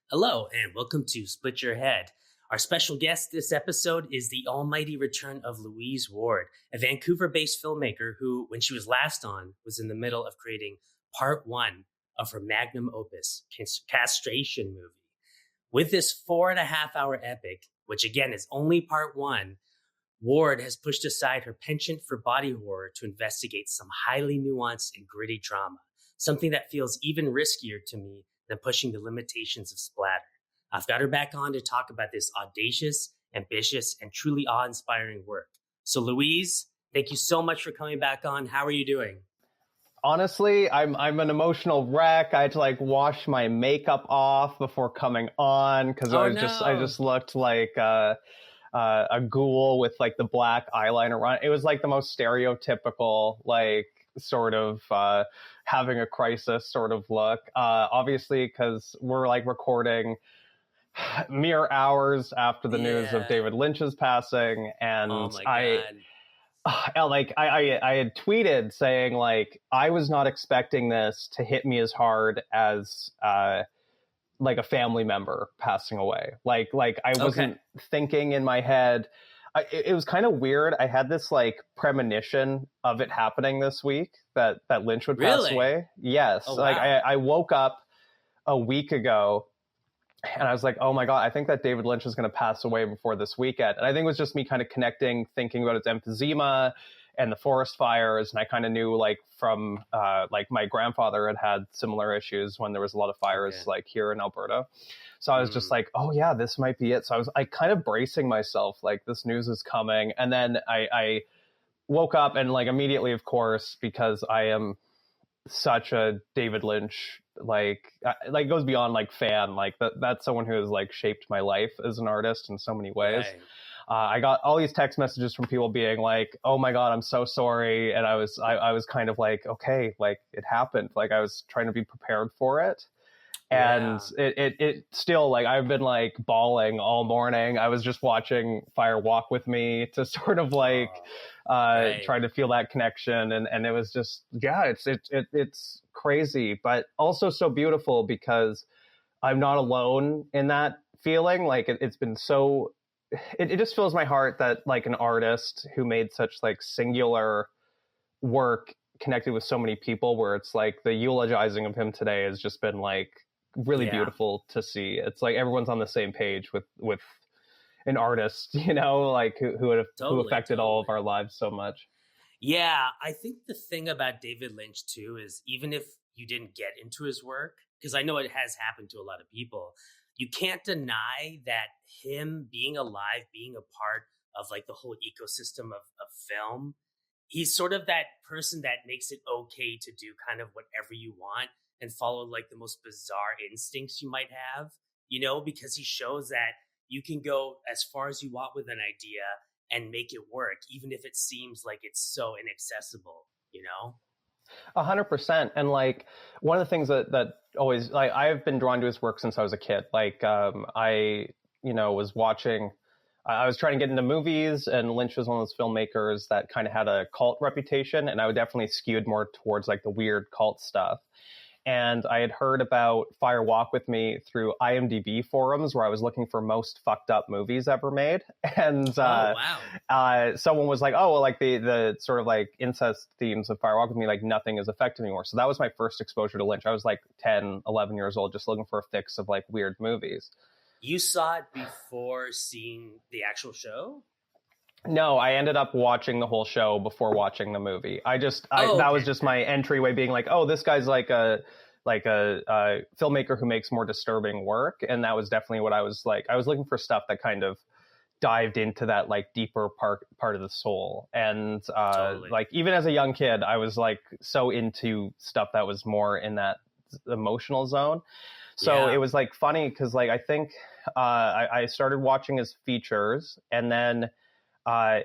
Hello, and welcome to Split Your Head. Our special guest this episode is the almighty return of Louise Weard, a Vancouver-based filmmaker who, when she was last on, was in the middle of creating part one of her magnum opus, Castration Movie. With this 4.5-hour epic, which again is only part one, Ward has pushed aside her penchant for body horror to investigate some highly nuanced and gritty drama, something that feels even riskier to me than pushing the limitations of splatter. I've got her back on to talk about this audacious, ambitious, and truly awe-inspiring work. So Louise, thank you so much for coming back on. How are you doing? Honestly, I'm an emotional wreck. I had to wash my makeup off before coming on because I just looked like a ghoul with the black eyeliner on. It was the most stereotypical sort of having a crisis sort of look. Obviously, because we're recording mere hours after the news of David Lynch's passing, and oh my God. I had tweeted saying I was not expecting this to hit me as hard as a family member passing away. I wasn't thinking in my head. It was kind of weird. I had this premonition of it happening this week that Lynch would pass away. Yes. Oh, wow. I woke up a week ago and I was like, oh my God, I think that David Lynch is going to pass away before this weekend. And I think it was just me kind of thinking about his emphysema and the forest fires. And I kind of knew from my grandfather had similar issues when there was a lot of fires here in Alberta. So I was just oh yeah, this might be it. So I was kind of bracing myself, this news is coming. And then I woke up and immediately, of course, because I am such a David Lynch, goes beyond fan, that's someone who has shaped my life as an artist in so many ways. Right. I got all these text messages from people being oh my God, I'm so sorry. And I was kind of okay, it happened. I was trying to be prepared for it. And it still, I've been bawling all morning. I was just watching Fire Walk with Me to sort of try to feel that connection. And it was just, it's crazy, but also so beautiful because I'm not alone in that feeling. It's been so, it just fills my heart that an artist who made such singular work connected with so many people, where it's the eulogizing of him today has just been really beautiful to see. It's everyone's on the same page with an artist, who affected all of our lives so much. Yeah, I think the thing about David Lynch too is, even if you didn't get into his work, because I know it has happened to a lot of people, you can't deny that him being alive, being a part of the whole ecosystem of film, he's sort of that person that makes it okay to do kind of whatever you want and follow the most bizarre instincts you might have, because he shows that you can go as far as you want with an idea and make it work, even if it seems like it's so inaccessible, 100%. And one of the things that always, I've been drawn to his work since I was a kid. I was watching, I was trying to get into movies, and Lynch was one of those filmmakers that kind of had a cult reputation, and I would definitely skewed more towards the weird cult stuff. And I had heard about Fire Walk with Me through IMDb forums, where I was looking for most fucked up movies ever made. And someone was the sort of incest themes of Fire Walk with Me, nothing is effective anymore. So that was my first exposure to Lynch. I was 10, 11 years old, just looking for a fix of weird movies. You saw it before seeing the actual show? No, I ended up watching the whole show before watching the movie. That was just my entryway, being this guy's a filmmaker who makes more disturbing work. And that was definitely what I was I was looking for stuff that kind of dived into that deeper part of the soul. And totally. Even as a young kid, I was so into stuff that was more in that emotional zone. So it was funny because I think I started watching his features, and then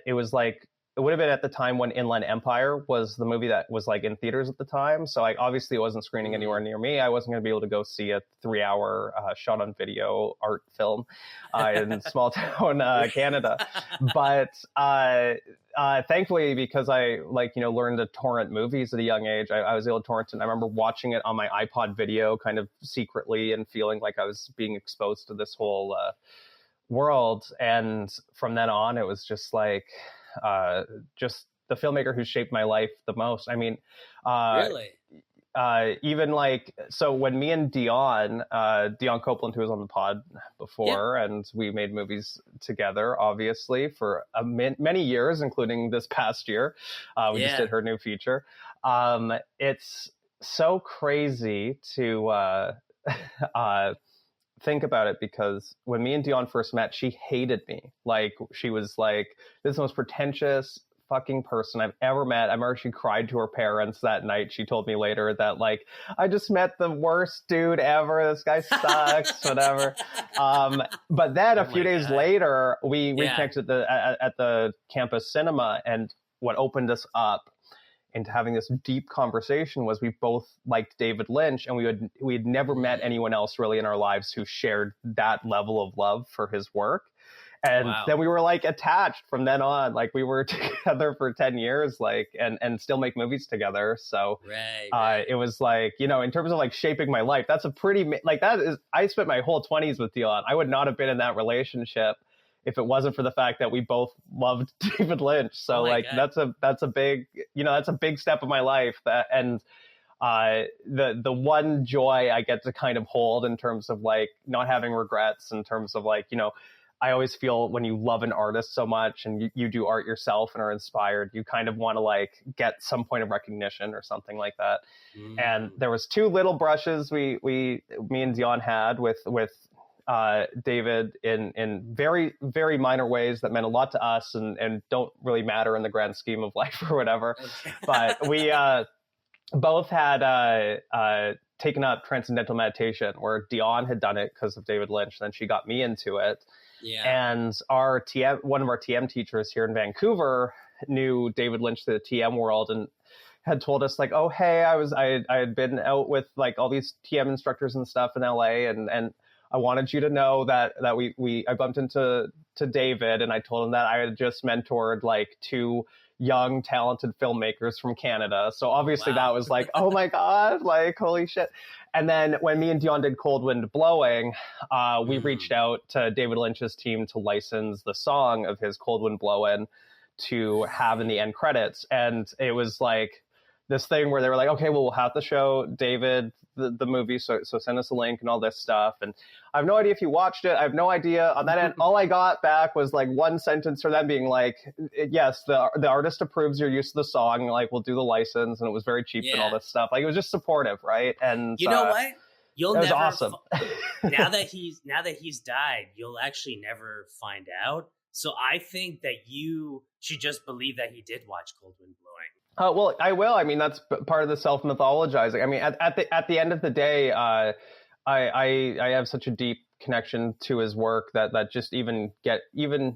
it was it would have been at the time when Inland Empire was the movie that was in theaters at the time. So obviously it wasn't screening anywhere near me. I wasn't going to be able to go see a 3-hour shot on video art film in small town Canada. But thankfully, because I learned to torrent movies at a young age, I was able to torrent it. And I remember watching it on my iPod video kind of secretly and feeling like I was being exposed to this whole world. And from then on, it was just like, just the filmmaker who shaped my life the most. I mean, Really? Even like, so when me and Dion Copeland, who was on the pod before, and we made movies together, obviously, for many years, including this past year. We just did her new feature. It's so crazy to think about it, because when me and Dion first met, she hated me. Like, she was like, this is the most pretentious fucking person I've ever met. I remember she cried to her parents that night. She told me later that, like, I just met the worst dude ever. This guy sucks, whatever. But then a few days later, we reconnected at the campus cinema, and what opened us up into having this deep conversation was we both liked David Lynch, and we had never met anyone else really in our lives who shared that level of love for his work. And then we were like attached from then on. Like, we were together for 10 years, like, and still make movies together. So it was like, you know, in terms of like shaping my life, that's a pretty, like, that is, I spent my whole 20s with Dion. I would not have been in that relationship if it wasn't for the fact that we both loved David Lynch. So that's a big, you know, that's a big step of my life. And the one joy I get to kind of hold in terms of like not having regrets, in terms of like, you know, I always feel when you love an artist so much and you do art yourself and are inspired, you kind of want to like get some point of recognition or something like that. And there was two little brushes me and Dion had with David in very, very minor ways that meant a lot to us and don't really matter in the grand scheme of life or whatever. But we both had taken up Transcendental Meditation, where Dion had done it because of David Lynch. Then she got me into it. And one of our TM teachers here in Vancouver knew David Lynch through the TM world and had told us like, oh, hey, I had been out with like all these TM instructors and stuff in LA, and I wanted you to know that I bumped into David, and I told him that I had just mentored like two young talented filmmakers from Canada. So obviously that was like, oh my God, like, holy shit. And then when me and Dion did Cold Wind Blowing, we reached out to David Lynch's team to license the song of his Cold Wind Blowin' to have in the end credits. And it was like this thing where they were like, okay, well, we'll have to show David the movie, so send us a link and all this stuff. And I have no idea if you watched it. I have no idea. On that end, all I got back was like one sentence from them being like, yes, the artist approves your use of the song, like, we'll do the license, and it was very cheap and all this stuff. Like, it was just supportive, right? And you know what? It was awesome. now that he's died, you'll actually never find out. So I think that you should just believe that he did watch Cold Wind Blowing. Well, I will. I mean, that's part of the self-mythologizing. I mean, at the end of the day, I have such a deep connection to his work that just even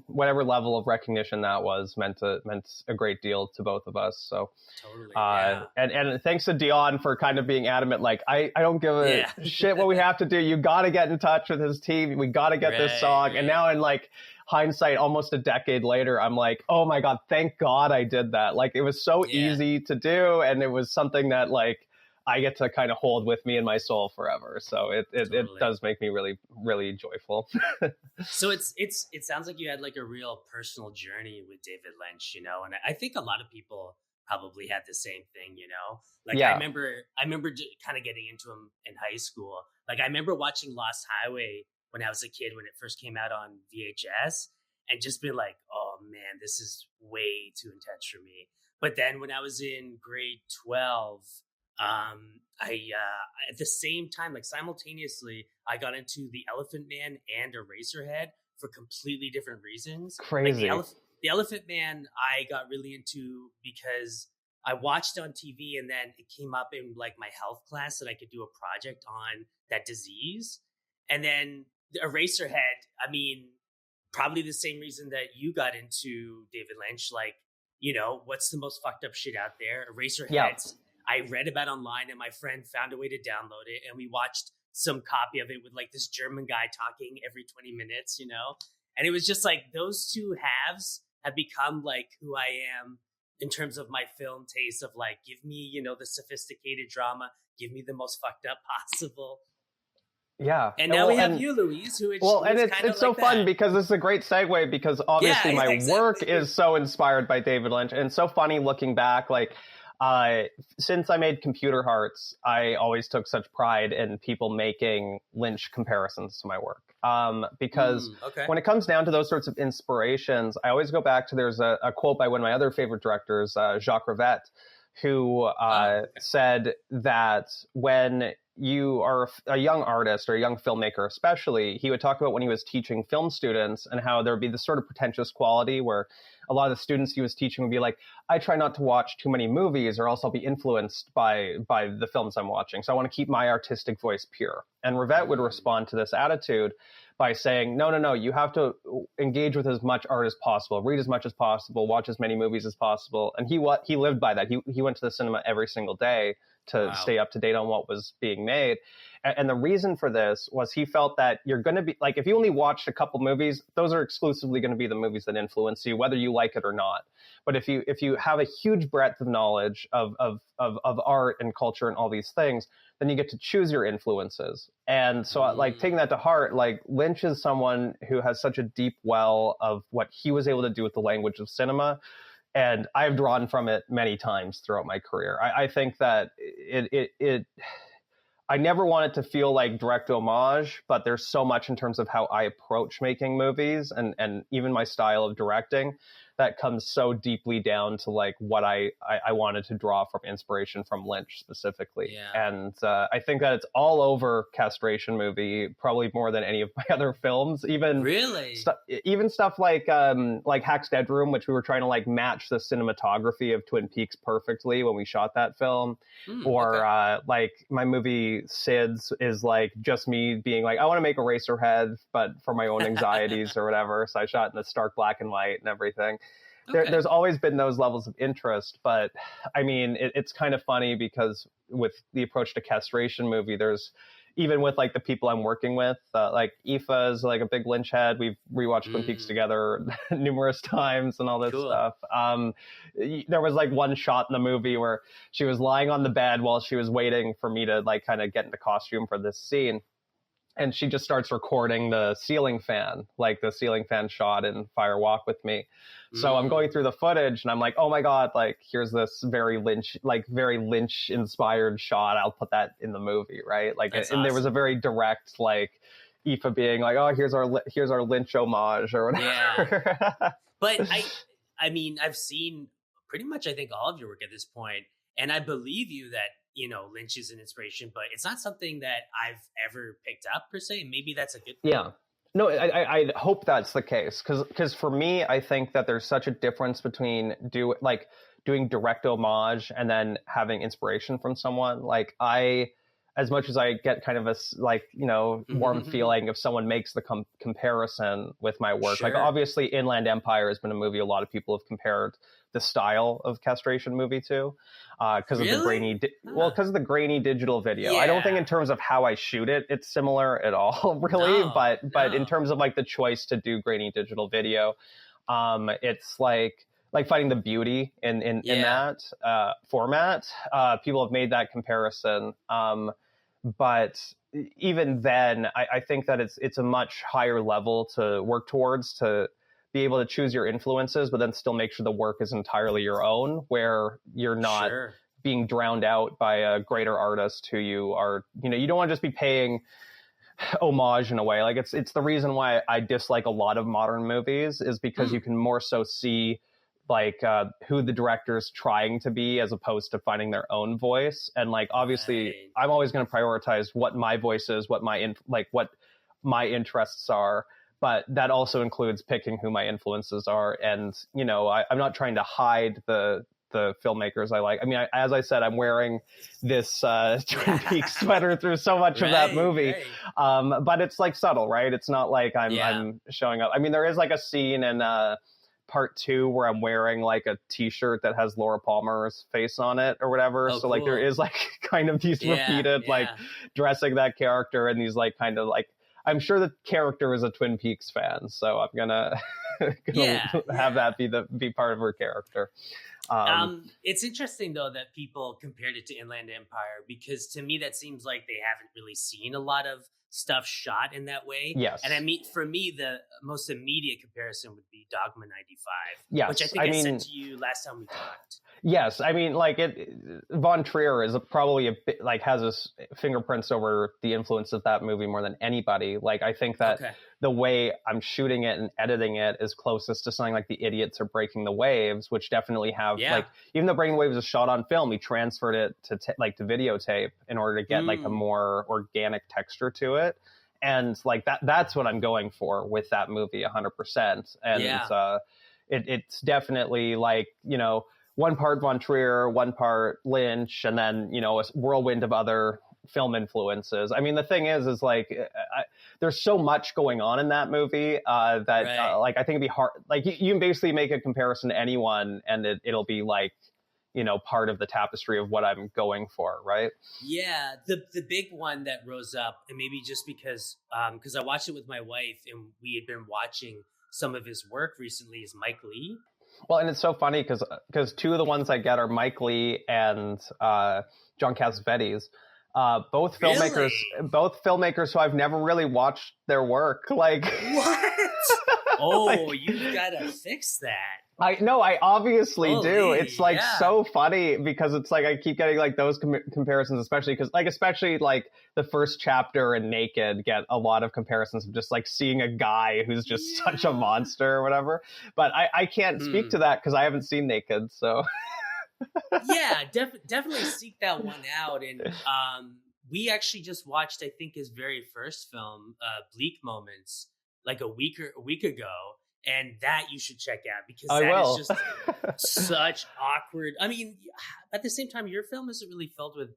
whatever level of recognition that was meant a great deal to both of us. So totally, and thanks to Dion for kind of being adamant, like, I don't give a shit what we have to do. You got to get in touch with his team. We got to get this song. And now in like hindsight, almost a decade later, I'm like, oh my God, thank God I did that. Like, it was so easy to do, and it was something that like I get to kind of hold with me in my soul forever. So it does make me really, really joyful. So it sounds like you had like a real personal journey with David Lynch, you know, and I think a lot of people probably had the same thing, you know. Like, I remember kind of getting into him in high school. Like, I remember watching Lost Highway when I was a kid, when it first came out on VHS, and just being like, oh man, this is way too intense for me. But then when I was in grade 12, I at the same time, like simultaneously, I got into The Elephant Man and Eraserhead for completely different reasons. Crazy. Like the Elephant Man, I got really into because I watched it on TV, and then it came up in like my health class that I could do a project on that disease. And then the Eraserhead, I mean, probably the same reason that you got into David Lynch. Like, you know, what's the most fucked up shit out there? Eraserheads. I read about online, and my friend found a way to download it, and we watched some copy of it with like this German guy talking every 20 minutes, you know? And it was just like those two halves have become like who I am in terms of my film taste of like, give me, the sophisticated drama, give me the most fucked up possible. Yeah. And now we have you, Louise, who it's so fun because this is a great segue because obviously my work is so inspired by David Lynch. And so funny looking back, like, since I made Computer Hearts, I always took such pride in people making Lynch comparisons to my work. Because when it comes down to those sorts of inspirations, I always go back to, there's a quote by one of my other favorite directors, Jacques Rivette, who said that when you are a young artist or a young filmmaker especially, he would talk about when he was teaching film students and how there would be this sort of pretentious quality where a lot of the students he was teaching would be like, I try not to watch too many movies or else I'll be influenced by the films I'm watching. So I want to keep my artistic voice pure. And Rivette would respond to this attitude by saying, no, you have to engage with as much art as possible, read as much as possible, watch as many movies as possible. And he lived by that. He went to the cinema every single day to stay up to date on what was being made. And the reason for this was he felt that you're going to be like, if you only watched a couple movies, those are exclusively going to be the movies that influence you, whether you like it or not. But if you have a huge breadth of knowledge of art and culture and all these things, then you get to choose your influences. And so like taking that to heart, like Lynch is someone who has such a deep well of what he was able to do with the language of cinema. And I've drawn from it many times throughout my career. I think that I never want it to feel like direct homage, but there's so much in terms of how I approach making movies and even my style of directing that comes so deeply down to like what I wanted to draw from inspiration from Lynch specifically. Yeah. And I think that it's all over Castration Movie, probably more than any of my other films. Even really, even stuff like Hack's Bedroom, which we were trying to like match the cinematography of Twin Peaks perfectly when we shot that film. Like my movie Sids is like just me being like, I want to make Eraserhead, but for my own anxieties or whatever. So I shot in the stark black and white and everything. There's always been those levels of interest, but I mean, it's kind of funny because with the approach to Castration Movie, there's even with like the people I'm working with, like Aoife is like a big Lynch head. We've rewatched Twin Peaks together numerous times and all this stuff. There was like one shot in the movie where she was lying on the bed while she was waiting for me to like kind of get into costume for this scene. And she just starts recording the ceiling fan, like the ceiling fan shot in Fire Walk with Me. So I'm going through the footage and I'm like, oh my God, like here's this very Lynch inspired shot. I'll put that in the movie, right? Like, and there was a very direct, like Aoife being like, oh, here's our Lynch homage or whatever. Yeah. But I mean, I've seen pretty much, I think all of your work at this point, and I believe you that, Lynch is an inspiration, but it's not something that I've ever picked up per se. Maybe that's a good thing. Yeah. No, I hope that's the case. Because for me, I think that there's such a difference between doing direct homage and then having inspiration from someone. Like as much as I get kind of a warm feeling if someone makes the comparison with my work. Sure. Like obviously Inland Empire has been a movie a lot of people have compared the style of Castration Movie to, because of the grainy digital video. Yeah. I don't think in terms of how I shoot it, it's similar at all, really. No, but in terms of like the choice to do grainy digital video, it's like Finding the Beauty in that format. People have made that comparison. But even then, I think that it's a much higher level to work towards, to be able to choose your influences, but then still make sure the work is entirely your own, where you're not being drowned out by a greater artist who you are, you don't want to just be paying homage in a way. Like it's the reason why I dislike a lot of modern movies is because you can more so see like who the director's trying to be as opposed to finding their own voice. And like obviously I'm always going to prioritize what my voice is, what my interests are, but that also includes picking who my influences are. And I'm not trying to hide the filmmakers I like. I mean, as I said, I'm wearing this Twin Peaks sweater through so much of that movie. But it's like subtle, right? It's not like I'm showing up. I mean, there is like a scene in part 2 where I'm wearing like a t-shirt that has Laura Palmer's face on it or whatever. So like there is like kind of these repeated like dressing that character and these like kind of like, I'm sure the character is a Twin Peaks fan, so I'm gonna, have that be part of her character. It's interesting though that people compared it to Inland Empire, because to me that seems like they haven't really seen a lot of stuff shot in that way. Yes. And I mean, for me, the most immediate comparison would be Dogma 95, yes. which I think I said to you last time we talked. Yes, I mean, like Von Trier is probably a bit, like, has his fingerprints over the influence of that movie more than anybody. Like, I think that the way I'm shooting it and editing it is closest to something like The Idiots or Breaking the Waves, which definitely have like, even though Breaking the Waves is shot on film, he transferred it to to videotape in order to get like a more organic texture to it. And like that's what I'm going for with that movie 100%. And it's definitely like, you know, one part Von Trier, one part Lynch, and then, you know, a whirlwind of other film influences. I mean, the thing is like, there's so much going on in that movie that like, I think it'd be hard. Like, you can basically make a comparison to anyone, and it'll be like, you know, part of the tapestry of what I'm going for, right? Yeah, the big one that rose up, and maybe just because I watched it with my wife, and we had been watching some of his work recently, is Mike Leigh. Well, and it's so funny because two of the ones I get are Mike Leigh and John Cassavetes, both filmmakers who I've never really watched their work. Like, what? Oh, like, you've got to fix that. I obviously do. It's like so funny because it's like I keep getting like those comparisons, especially because especially like the first chapter and Naked get a lot of comparisons of just like seeing a guy who's just such a monster or whatever. But I can't speak to that because I haven't seen Naked. So definitely seek that one out. And we actually just watched, I think, his very first film, Bleak Moments, like a week ago. And that you should check out because is just such awkward. I mean, at the same time, your film isn't really filled with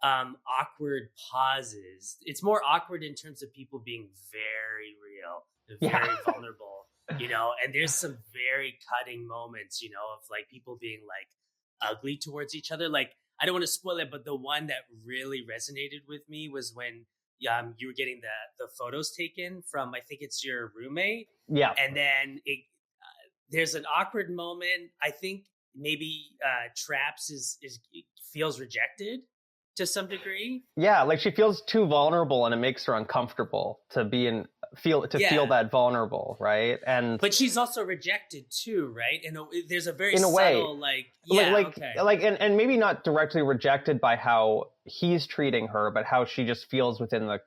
awkward pauses. It's more awkward in terms of people being very real, very vulnerable, you know, and there's some very cutting moments, you know, of like people being like ugly towards each other. Like, I don't want to spoil it, but the one that really resonated with me was when you were getting the photos taken from, I think it's your roommate. Yeah. And then there's an awkward moment. I think maybe Traps feels rejected to some degree. Yeah, like she feels too vulnerable and it makes her uncomfortable to feel that vulnerable, right? But she's also rejected too, right? And there's a very subtle and maybe not directly rejected by how he's treating her, but how she just feels within the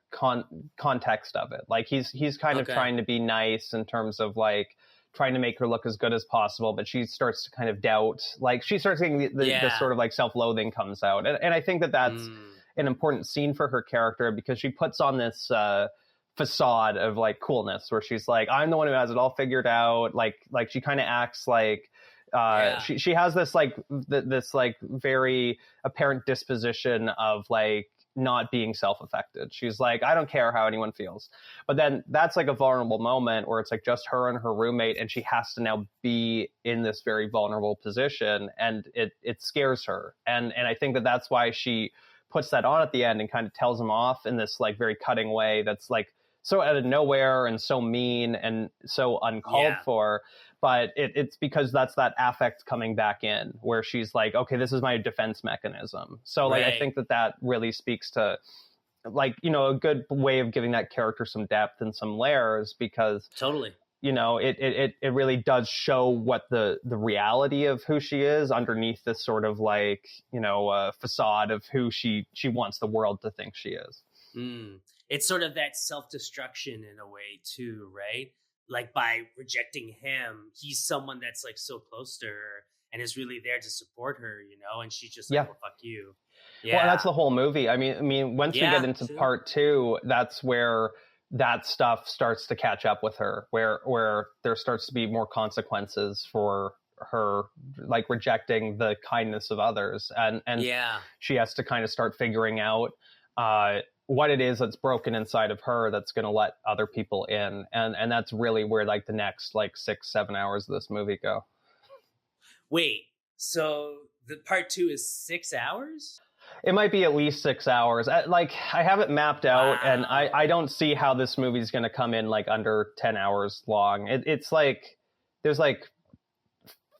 context of it. Like he's kind of trying to be nice in terms of like trying to make her look as good as possible, but she starts to kind of doubt. Like she starts getting the sort of like self-loathing comes out, and I think that's an important scene for her character because she puts on this facade of like coolness where she's like, I'm the one who has it all figured out. Like she kind of acts like she has this like this like very apparent disposition of like not being self-affected. She's like, I don't care how anyone feels. But then that's like a vulnerable moment where it's like just her and her roommate, and she has to now be in this very vulnerable position, and it scares her. And I think that's why she puts that on at the end and kind of tells him off in this like very cutting way that's like so out of nowhere and so mean and so uncalled for. But it's because that's that affect coming back in where she's like, okay, this is my defense mechanism. So like, I think that really speaks to like, you know, a good way of giving that character some depth and some layers because you know, it really does show what the reality of who she is underneath this sort of like, you know, facade of who she wants the world to think she is. It's sort of that self-destruction in a way too, right? Like by rejecting him, he's someone that's like so close to her and is really there to support her, you know, and she's just like, well, fuck you. Well, and that's the whole movie. I mean, once we get into part two, that's where that stuff starts to catch up with her, where there starts to be more consequences for her, like rejecting the kindness of others. And she has to kind of start figuring out what it is that's broken inside of her that's going to let other people in. And that's really where like the next like 6-7 hours of this movie go. Wait, so the part two is 6 hours? It might be at least 6 hours. Like, I have it mapped out, and I don't see how this movie's going to come in like under 10 hours long. It's like there's like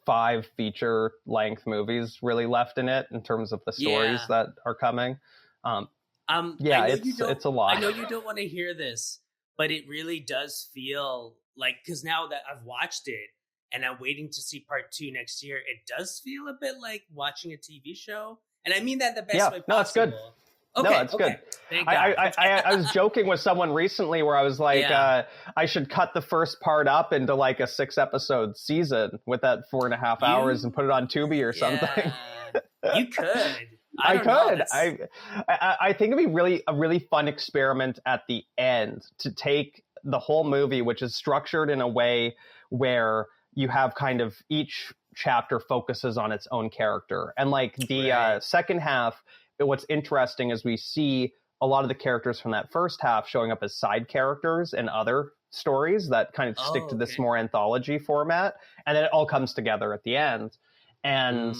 5 feature length movies really left in it in terms of the stories that are coming. Yeah, it's a lot. I know you don't want to hear this, but it really does feel like, because now that I've watched it and I'm waiting to see part 2 next year, it does feel a bit like watching a TV show. And I mean that the best way possible. No, it's good. Okay, no, it's good. Thank God. I was joking with someone recently where I was like, I should cut the first part up into like a 6-episode season with that 4.5 hours and put it on Tubi or something. You could. I could. I think it'd be a really fun experiment at the end to take the whole movie, which is structured in a way where you have kind of each chapter focuses on its own character. And like the second half, what's interesting is we see a lot of the characters from that first half showing up as side characters in other stories that kind of stick to this more anthology format. And then it all comes together at the end. And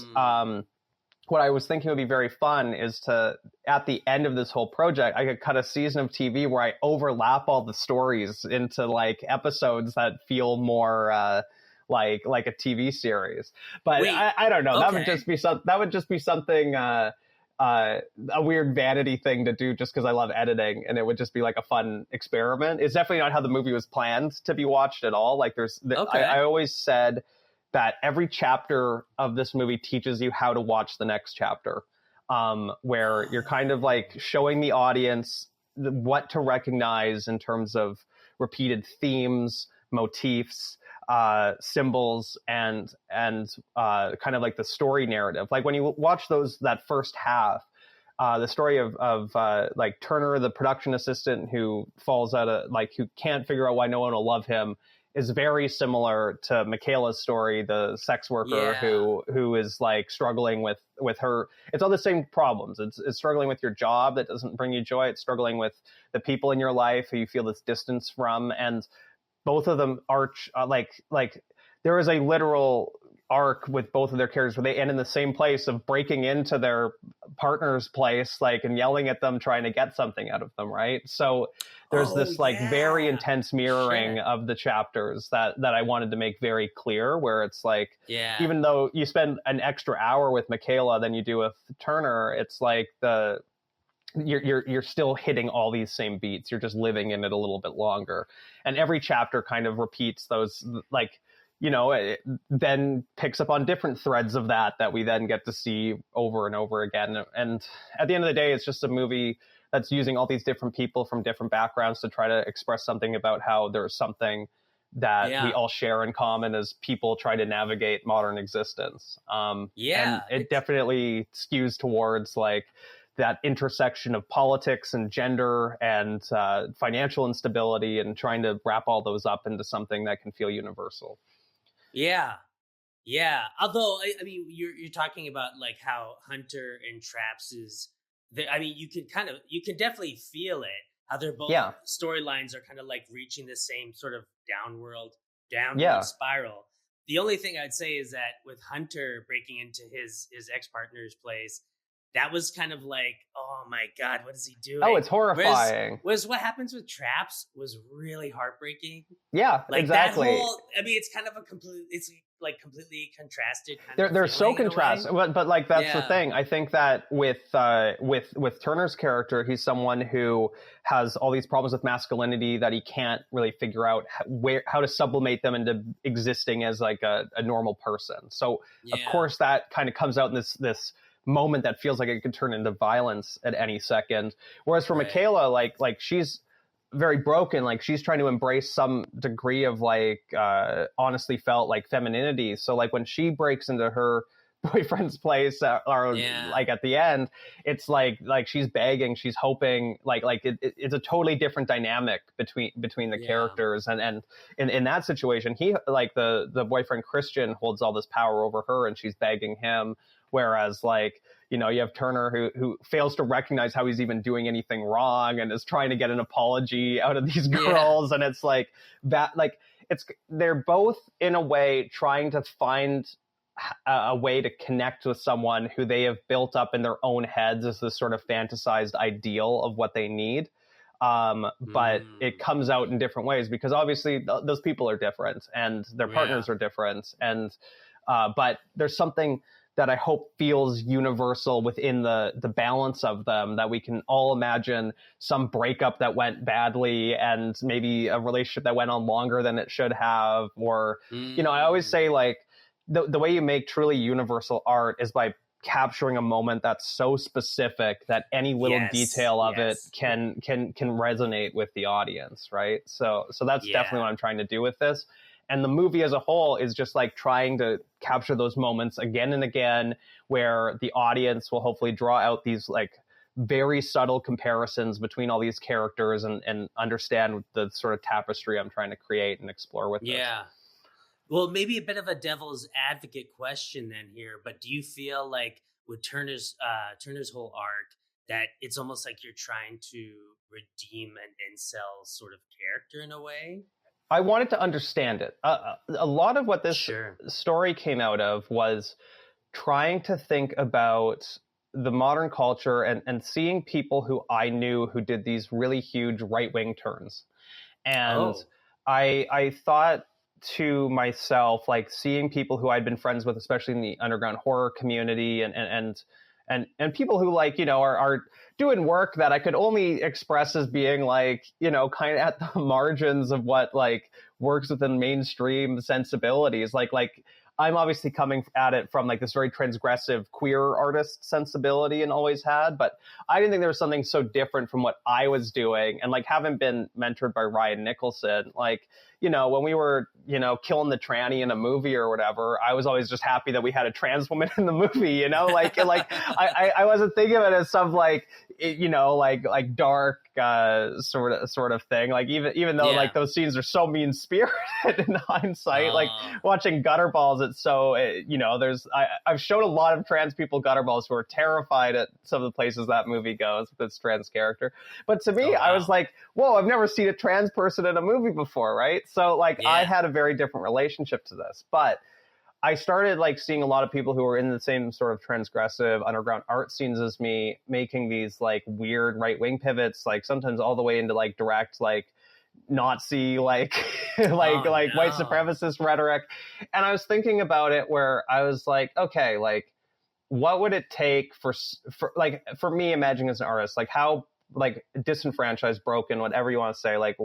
what I was thinking would be very fun is to, at the end of this whole project, I could cut a season of TV where I overlap all the stories into like episodes that feel more like a TV series. But I don't know. That would just be something a weird vanity thing to do just because I love editing, and it would just be like a fun experiment. It's definitely not how the movie was planned to be watched at all. Like I always said that every chapter of this movie teaches you how to watch the next chapter, where you're kind of like showing the audience what to recognize in terms of repeated themes, motifs, symbols, and kind of like the story narrative. Like when you watch that first half, the story of like Turner, the production assistant who falls out of who can't figure out why no one will love him, is very similar to Michaela's story, the sex worker who is like struggling with her. It's all the same problems. It's struggling with your job that doesn't bring you joy. It's struggling with the people in your life who you feel this distance from, and both of them arch like there is a literal arc with both of their characters where they end in the same place of breaking into their partner's place, and yelling at them, trying to get something out of them, right? So there's this very intense mirroring of the chapters that I wanted to make very clear, where it's even though you spend an extra hour with Michaela than you do with Turner, it's like you're still hitting all these same beats. You're just living in it a little bit longer. And every chapter kind of repeats those, it then picks up on different threads of that we then get to see over and over again. And at the end of the day, it's just a movie that's using all these different people from different backgrounds to try to express something about how there's something that we all share in common as people try to navigate modern existence. And it definitely skews towards that intersection of politics and gender and financial instability, and trying to wrap all those up into something that can feel universal. Yeah. Although, I mean, you're talking about how Hunter and Traps is, you can definitely feel it, how they're both storylines are kind of reaching the same sort of downward spiral. The only thing I'd say is that with Hunter breaking into his ex-partner's place, that was kind of oh my God, what is he doing? Oh, it's horrifying. Whereas what happens with Traps was really heartbreaking. Yeah, exactly. It's kind of it's completely contrasted. They're so contrasted, but that's the thing. I think that with Turner's character, he's someone who has all these problems with masculinity that he can't really figure out how to sublimate them into existing as a normal person. So of course that kind of comes out in this moment that feels like it could turn into violence at any second. Whereas for Michaela, she's very broken. She's trying to embrace some degree of honestly felt femininity. So when she breaks into her boyfriend's place or at the end, it's she's begging, she's hoping, it's a totally different dynamic between the characters. And in that situation, he the boyfriend Christian holds all this power over her, and she's begging him. Whereas you have Turner who fails to recognize how he's even doing anything wrong and is trying to get an apology out of these girls. And it's they're both in a way trying to find a way to connect with someone who they have built up in their own heads as this sort of fantasized ideal of what they need. But it comes out in different ways because obviously those people are different and their partners are different. And, but there's something that I hope feels universal within the balance of them, that we can all imagine some breakup that went badly and maybe a relationship that went on longer than it should have. Or, you know, I always say like the way you make truly universal art is by capturing a moment that's so specific that any little detail of it can resonate with the audience, right? So that's definitely what I'm trying to do with this. And the movie as a whole is just like trying to capture those moments again and again where the audience will hopefully draw out these like very subtle comparisons between all these characters and understand the sort of tapestry I'm trying to create and explore with this. Well, maybe a bit of a devil's advocate question then here, but do you feel like with Turner's whole arc that it's almost like you're trying to redeem an incel sort of character in a way? I wanted to understand it. A lot of what this story came out of was trying to think about the modern culture and seeing people who I knew who did these really huge right-wing turns. And I thought to myself, like seeing people who I'd been friends with, especially in the underground horror community and people who like, you know, are doing work that I could only express as being like, you know, kind of at the margins of what like works within mainstream sensibilities. Like I'm obviously coming at it from like this very transgressive queer artist sensibility and always had, but I didn't think there was something so different from what I was doing. And like having been mentored by Ryan Nicholson, like, you know, when we were, you know, killing the tranny in a movie or whatever, I was always just happy that we had a trans woman in the movie, you know, like I wasn't thinking of it as some like, you know, like dark sort of thing. Like even though like those scenes are so mean spirited in hindsight, like watching gutter balls, it's so, you know, I've shown a lot of trans people gutter balls who are terrified at some of the places that movie goes with its trans character. But to me, I was like, whoa, I've never seen a trans person in a movie before, right? So like I had a very different relationship to this, but I started like seeing a lot of people who were in the same sort of transgressive underground art scenes as me, making these like weird right-wing pivots, like sometimes all the way into like direct like Nazi like white supremacist rhetoric. And I was thinking about it where I was like, okay, like what would it take for me imagining as an artist, like how like disenfranchised, broken, whatever you want to say, like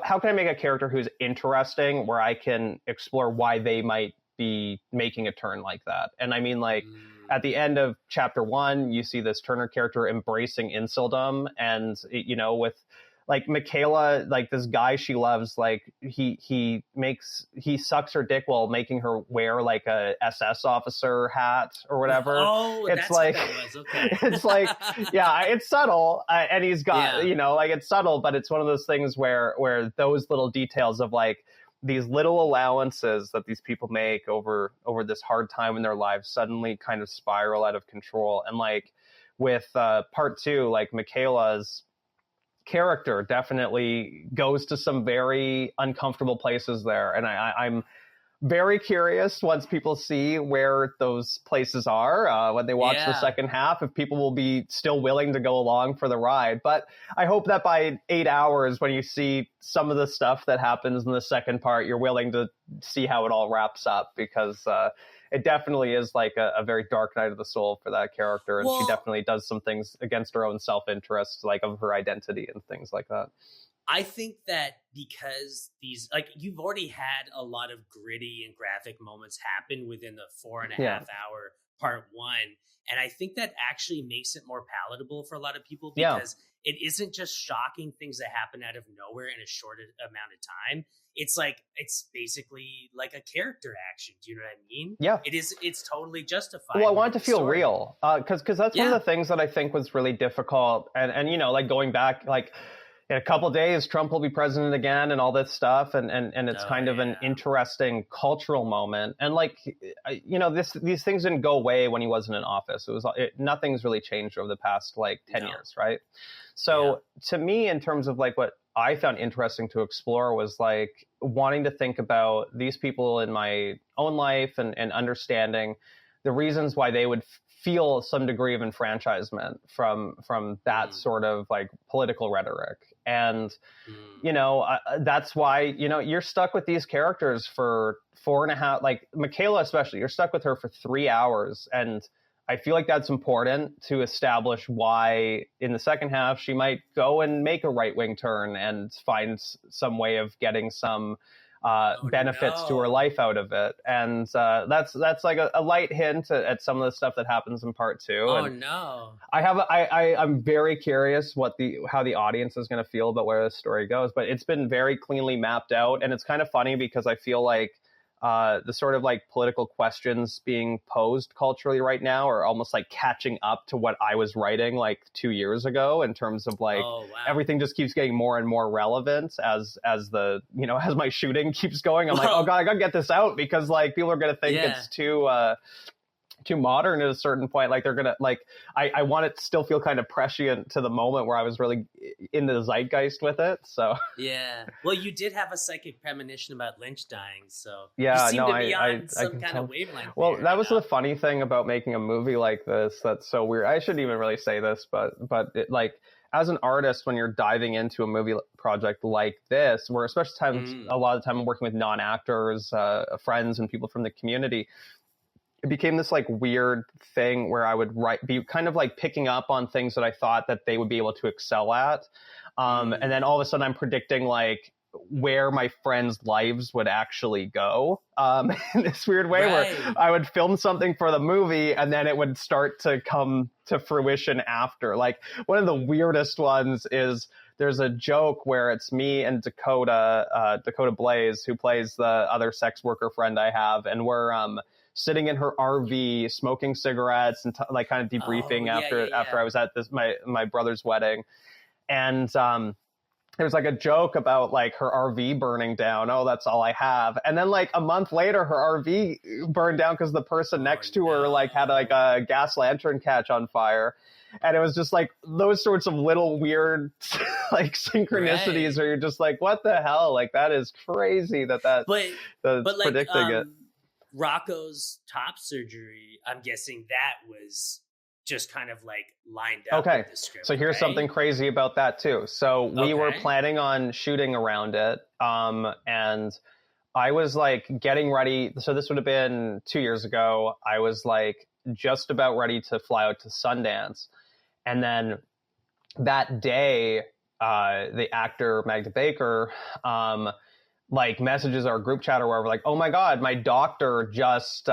how can I make a character who's interesting where I can explore why they might be making a turn like that? And I mean, like at the end of chapter 1, you see this Turner character embracing inceldom, and you know, with like Michaela, like this guy she loves, like he sucks her dick while making her wear like a SS officer hat or whatever. Oh, it's that's like, what that was. Okay. It's like, yeah, it's subtle, and he's got, you know, like it's subtle, but it's one of those things where those little details of like these little allowances that these people make over this hard time in their lives suddenly kind of spiral out of control. And like with part 2, like Michaela's character definitely goes to some very uncomfortable places there, and I'm very curious once people see where those places are when they watch the second half, if people will be still willing to go along for the ride. But I hope that by 8 hours, when you see some of the stuff that happens in the second part, you're willing to see how it all wraps up, because it definitely is like a very dark night of the soul for that character. And she definitely does some things against her own self-interest, like of her identity and things like that. I think that because these, like, you've already had a lot of gritty and graphic moments happen within the 4.5 hour part 1. And I think that actually makes it more palatable for a lot of people, because it isn't just shocking things that happen out of nowhere in a short amount of time. It's like, it's basically like a character action. Do you know what I mean? Yeah. It's totally justified. Well, I want it to feel real. Cause that's one of the things that I think was really difficult. And, you know, like going back, like, in a couple of days, Trump will be president again and all this stuff. And it's kind of an interesting cultural moment. And like, you know, these things didn't go away when he wasn't in office. Nothing's really changed over the past like 10 years. Right. So to me, in terms of like what I found interesting to explore was like wanting to think about these people in my own life and understanding the reasons why they would feel some degree of enfranchisement from that sort of like political rhetoric. And, you know, that's why, you know, you're stuck with these characters for 4.5, like Michaela, especially, you're stuck with her for 3 hours. And I feel like that's important to establish why in the second half, she might go and make a right-wing turn and find some way of getting some benefits to her life out of it. And that's like a light hint at some of the stuff that happens in part 2. Oh, and no. I'm very curious how the audience is going to feel about where the story goes, but it's been very cleanly mapped out. And it's kind of funny because I feel like the sort of like political questions being posed culturally right now are almost like catching up to what I was writing like 2 years ago in terms of like everything just keeps getting more and more relevant as the, you know, as my shooting keeps going. I'm like, oh God, I gotta get this out because like people are going to think it's too modern at a certain point. Like they're gonna like I want it to still feel kind of prescient to the moment where I was really in the zeitgeist with it. So well, you did have a psychic premonition about Lynch dying, so you seem to be on some kind of wavelength. Well, that was the funny thing about making a movie like this that's so weird. I shouldn't even really say this, but it, like as an artist, when you're diving into a movie project like this, where especially a lot of the time I'm working with non-actors, friends and people from the community, it became this like weird thing where I would be kind of like picking up on things that I thought that they would be able to excel at. And then all of a sudden I'm predicting like where my friends' lives would actually go in this weird way where I would film something for the movie and then it would start to come to fruition after. Like one of the weirdest ones is there's a joke where it's me and Dakota Blaze, who plays the other sex worker friend I have. And we're, sitting in her RV, smoking cigarettes and like kind of debriefing after I was at my brother's wedding. And there's like a joke about like her RV burning down. Oh, that's all I have. And then like a month later, her RV burned down because the person next to her like had like a gas lantern catch on fire. And it was just like those sorts of little weird like synchronicities where you're just like, what the hell? Like that is crazy that's predicting it. Rocco's top surgery, I'm guessing that was just kind of like lined up with the script. So here's something crazy about that too. So we were planning on shooting around it. And I was like getting ready. So this would have been 2 years ago. I was like just about ready to fly out to Sundance. And then that day, the actor Magda Baker, like messages our group chat or wherever, like, oh my God, my doctor just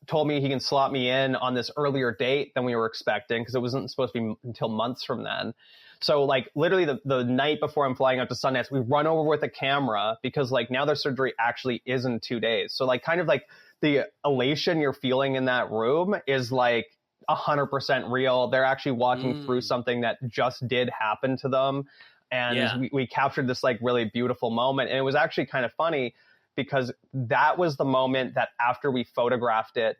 told me he can slot me in on this earlier date than we were expecting because it wasn't supposed to be until months from then. So like literally the night before I'm flying out to Sundance, we run over with a camera because like now their surgery actually is in 2 days. So like kind of like the elation you're feeling in that room is like 100% real. They're actually walking through something that just did happen to them. And we captured this like really beautiful moment. And it was actually kind of funny because that was the moment that after we photographed it,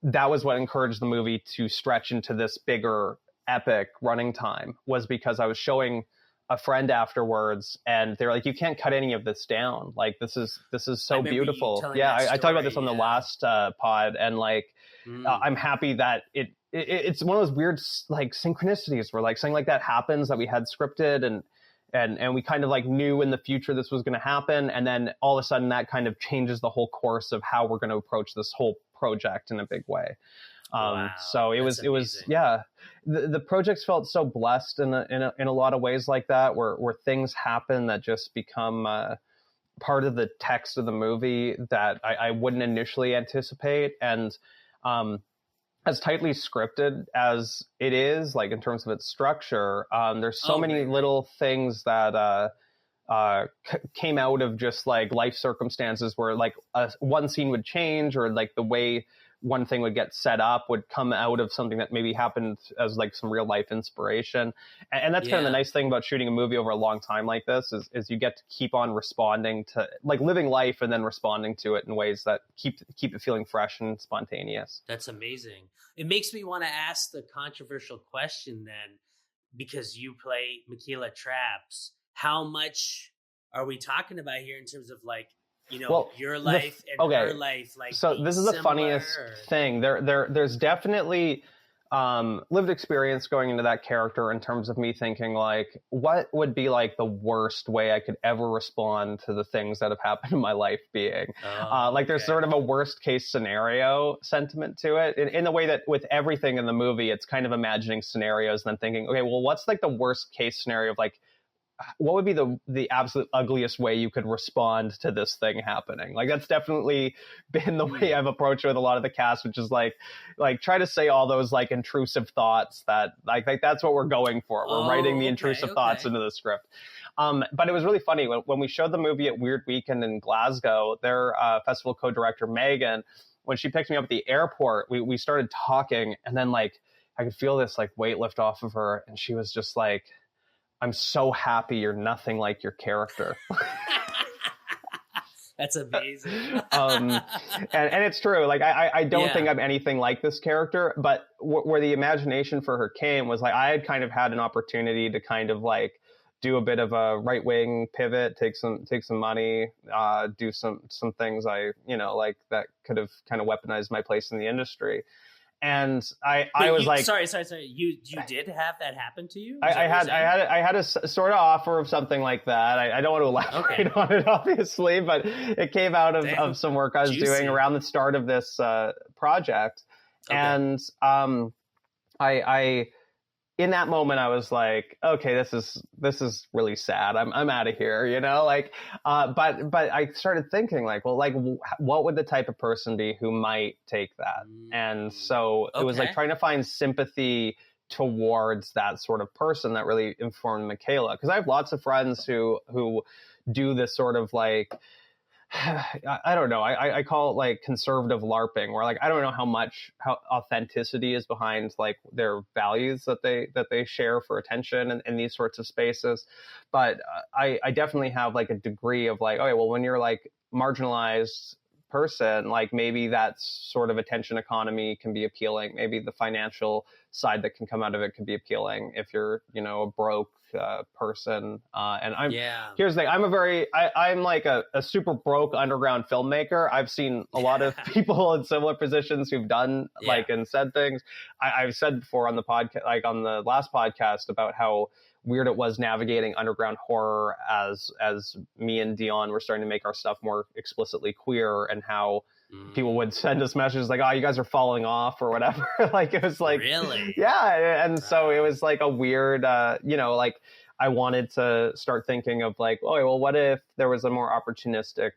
that was what encouraged the movie to stretch into this bigger epic running time, was because I was showing a friend afterwards and they're like, you can't cut any of this down. Like, this is so beautiful. Yeah. I talked about this on the last pod, and like, I'm happy that it's one of those weird like synchronicities where like something like that happens that we had scripted and we kind of like knew in the future this was going to happen. And then all of a sudden that kind of changes the whole course of how we're going to approach this whole project in a big way. So it was, the projects felt so blessed in a lot of ways like that, where things happen that just become part of the text of the movie that I wouldn't initially anticipate. And as tightly scripted as it is, like in terms of its structure, there's so many little things that came out of just like life circumstances where like one scene would change, or like the way one thing would get set up would come out of something that maybe happened as like some real life inspiration. And that's kind of the nice thing about shooting a movie over a long time like this is you get to keep on responding to, like, living life and then responding to it in ways that keep it feeling fresh and spontaneous. That's amazing. It makes me want to ask the controversial question then, because you play Michaela Traps. How much are we talking about here in terms of, like, you know, your life and her life? Like, so this is the funniest thing. There's definitely lived experience going into that character in terms of me thinking, like, what would be like the worst way I could ever respond to the things that have happened in my life being. Like, there's sort of a worst case scenario sentiment to it in the way that with everything in the movie, it's kind of imagining scenarios and then thinking, okay, well, what's like the worst case scenario of, like, what would be the absolute ugliest way you could respond to this thing happening? Like, that's definitely been the way I've approached it with a lot of the cast, which is like try to say all those like intrusive thoughts that like that's what we're going for. We're writing the intrusive thoughts into the script. But it was really funny when we showed the movie at Weird Weekend in Glasgow, their festival co-director, Megan, when she picked me up at the airport, we started talking, and then like I could feel this like weight lift off of her, and she was just like, I'm so happy you're nothing like your character. That's amazing. And it's true. Like, I don't think I'm anything like this character, but where the imagination for her came was like, I had kind of had an opportunity to kind of like do a bit of a right wing pivot, take some money, do some things I, you know, like that could have kind of weaponized my place in the industry. And I was like, sorry. You did have that happen to you? I had a sort of offer of something like that. I don't want to elaborate on it, obviously, but it came out of some work I was doing around the start of this project. Okay. And I in that moment I was like, okay, this is really sad. I'm out of here, you know, like, but I started thinking like, well, like, what would the type of person be who might take that? And so it was like trying to find sympathy towards that sort of person that really informed Michaela. Because I have lots of friends who do this sort of like, I don't know. I call it like conservative LARPing, where like I don't know how authenticity is behind like their values that they share for attention in these sorts of spaces. But I definitely have like a degree of like, okay, well, when you're like marginalized person, like maybe that sort of attention economy can be appealing. Maybe the financial side that can come out of it can be appealing if you're, you know, a broke person. And here's the thing, I'm like a super broke underground filmmaker. I've seen a lot of people in similar positions who've done like and said things. I've said before on the podcast, like on the last podcast, about how weird it was navigating underground horror as me and Dion were starting to make our stuff more explicitly queer, and how people would send us messages like, oh, you guys are falling off or whatever. Like, it was like, really? Yeah. And so it was like a weird, you know, like I wanted to start thinking of like, oh, well, what if there was a more opportunistic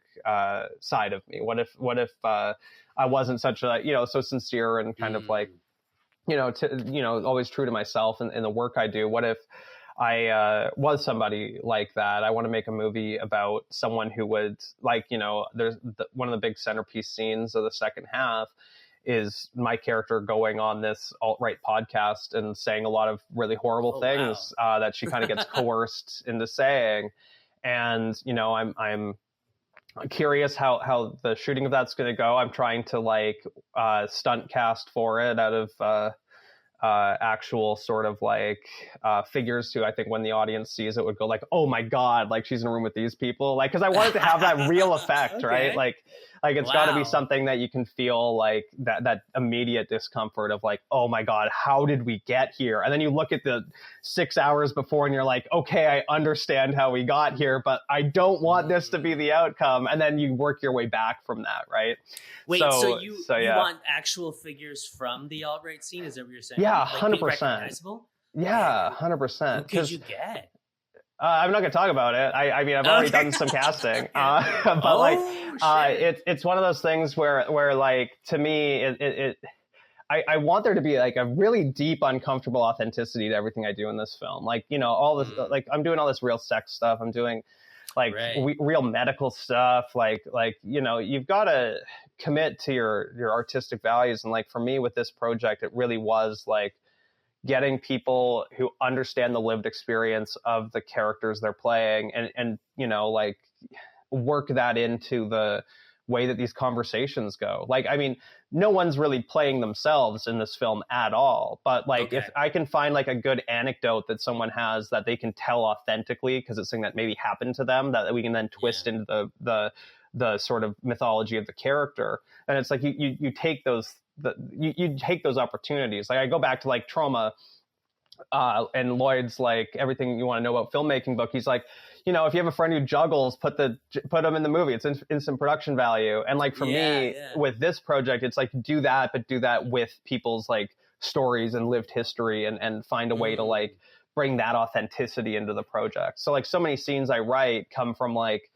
side of me? What if I wasn't such a, you know, so sincere and kind of like, you know, always true to myself in the work I do? What if I was somebody like that? I want to make a movie about someone who would, like, you know, there's one of the big centerpiece scenes of the second half is my character going on this alt-right podcast and saying a lot of really horrible things that she kind of gets coerced into saying. And, you know, I'm curious how the shooting of that's going to go. I'm trying to like stunt cast for it out of actual sort of like figures who I think when the audience sees it would go like, oh my God, like she's in a room with these people. Like, cause I wanted to have that real effect, right? Like it's gotta be something that you can feel like that immediate discomfort of like, oh my God, how did we get here? And then you look at the 6 hours before and you're like, okay, I understand how we got here, but I don't want this to be the outcome. And then you work your way back from that, right? Wait, so you want actual figures from the alt-right scene? Is that what you're saying? Yeah, like 100%. Recognizable? Yeah, 100%. Who could you get? I'm not going to talk about it. I mean, I've already done some casting, but it's one of those things where like, to me, I want there to be like a really deep, uncomfortable authenticity to everything I do in this film. Like, you know, all this, like I'm doing all this real sex stuff. I'm doing like Right. real medical stuff. Like, you know, you've got to commit to your artistic values. And like, for me with this project, it really was like getting people who understand the lived experience of the characters they're playing, and you know, like work that into the way that these conversations go. Like, I mean, no one's really playing themselves in this film at all, but like if I can find like a good anecdote that someone has that they can tell authentically because it's something that maybe happened to them that we can then twist into the sort of mythology of the character, and it's like you take those you take those opportunities. Like I go back to like Trauma, and Lloyd's like everything you want to know about filmmaking book. He's like, you know, if you have a friend who juggles, put them in the movie. It's instant production value. And like for me with this project, it's like do that, but do that with people's like stories and lived history, and find a way to like bring that authenticity into the project. So like so many scenes I write come from like,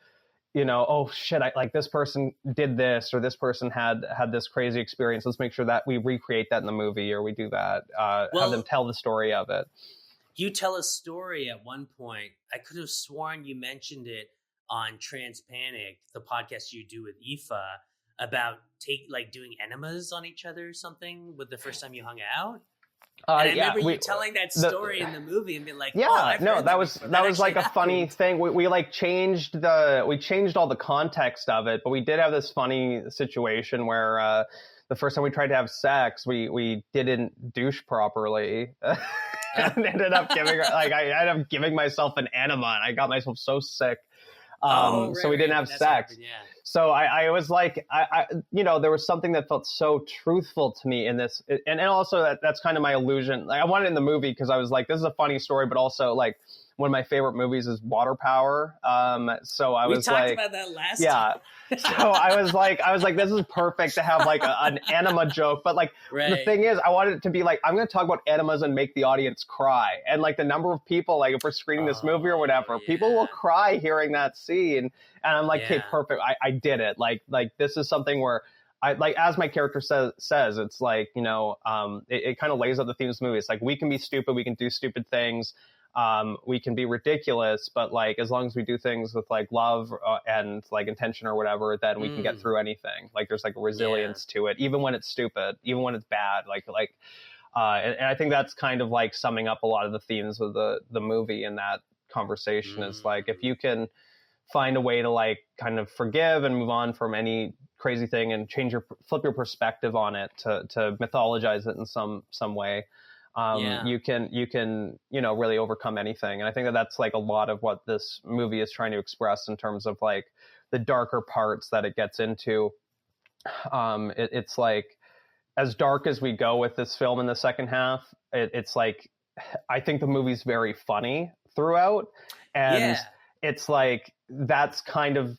you know, oh shit, like this person did this, or this person had this crazy experience. Let's make sure that we recreate that in the movie, or we do that, have them tell the story of it. You tell a story at one point. I could have sworn you mentioned it on Transpanic, the podcast you do with Aoife, about doing enemas on each other or something with the first time you hung out. And I remember you telling that story in the movie and being like, that was like a funny thing. We like changed all the context of it, but we did have this funny situation where the first time we tried to have sex, we didn't douche properly. And ended up I ended up giving myself an enema, and I got myself so sick. So we didn't have sex. So I was like, I you know, there was something that felt so truthful to me in this. And also that's kind of my illusion. Like I wanted it in the movie because I was like, this is a funny story, but also like one of my favorite movies is Water Power. So I was like, we talked about that last time. So I was like, this is perfect to have like an enema joke. But like the thing is, I wanted it to be like, I'm going to talk about enemas and make the audience cry. And like the number of people, like if we're screening this movie or whatever, people will cry hearing that scene. And I'm like, okay, perfect. I did it. Like this is something where I like, as my character says, it's like, you know, it kind of lays out the themes of the movie. It's like, we can be stupid. We can do stupid things. We can be ridiculous, but like as long as we do things with like love and like intention or whatever, then we can get through anything. Like there's like a resilience to it, even when it's stupid, even when it's bad. And I think that's kind of like summing up a lot of the themes of the movie in that conversation. Is like if you can find a way to like kind of forgive and move on from any crazy thing and flip your perspective on it to mythologize it in some way. You can, you know, really overcome anything. And I think that's like a lot of what this movie is trying to express in terms of like the darker parts that it gets into. It's like, as dark as we go with this film in the second half, it's like, I think the movie's very funny throughout. And it's like, that's kind of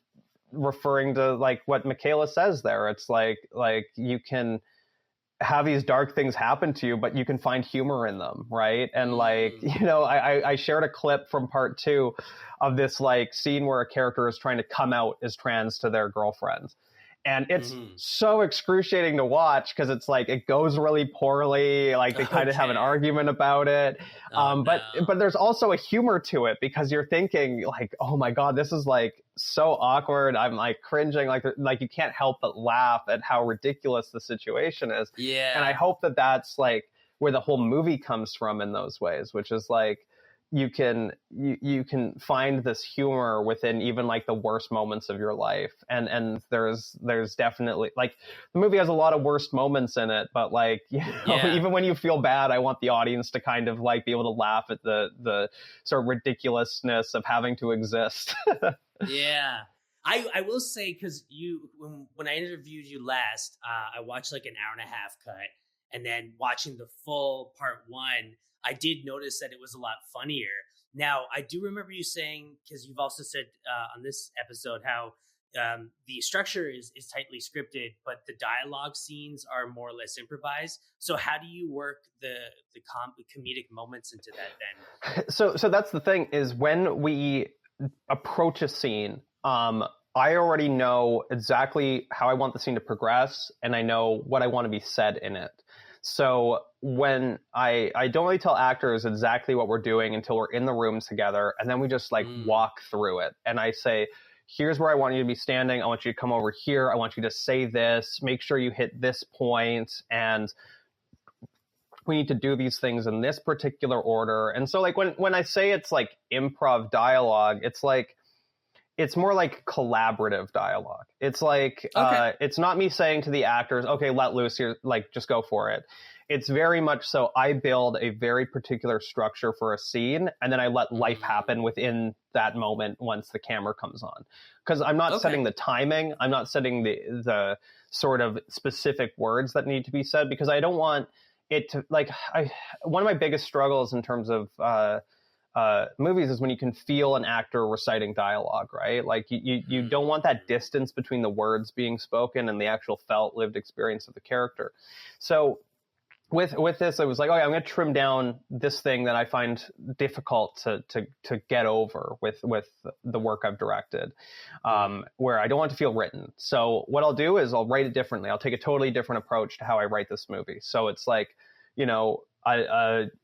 referring to like what Michaela says there. It's like you can have these dark things happen to you, but you can find humor in them, right? And like, you know, I shared a clip from part 2 of this like scene where a character is trying to come out as trans to their girlfriend. And it's so excruciating to watch because it's like it goes really poorly. Like they kind of have an argument about it. But there's also a humor to it because you're thinking like, oh my God, this is like so awkward. I'm like cringing. Like you can't help but laugh at how ridiculous the situation is. Yeah. And I hope that that's like where the whole movie comes from in those ways, which is like, you can find this humor within even like the worst moments of your life. And there's definitely like the movie has a lot of worst moments in it, but like, you know, even when you feel bad, I want the audience to kind of like be able to laugh at the sort of ridiculousness of having to exist. Yeah. I will say, because when I interviewed you last, I watched like an hour and a half cut, and then watching the full part 1, I did notice that it was a lot funnier. Now, I do remember you saying, because you've also said on this episode how the structure is tightly scripted, but the dialogue scenes are more or less improvised. So how do you work the comedic moments into that then? So that's the thing, is when we approach a scene, I already know exactly how I want the scene to progress, and I know what I want to be said in it. So when I don't really tell actors exactly what we're doing until we're in the room together, and then we just like walk through it. And I say, here's where I want you to be standing. I want you to come over here. I want you to say this. Make sure you hit this point, and we need to do these things in this particular order. And so like when I say it's like improv dialogue, it's more like collaborative dialogue. It's like, it's not me saying to the actors, okay, let loose here, like just go for it. It's very much so I build a very particular structure for a scene, and then I let life happen within that moment once the camera comes on. Because I'm not setting the timing. I'm not setting the sort of specific words that need to be said, because I don't want it to, like, one of my biggest struggles in terms of movies is when you can feel an actor reciting dialogue, right? Like you don't want that distance between the words being spoken and the actual felt lived experience of the character. So with this, I was like, okay, I'm going to trim down this thing that I find difficult to get over with the work I've directed, where I don't want to feel written. So what I'll do is I'll write it differently. I'll take a totally different approach to how I write this movie. So it's like, you know,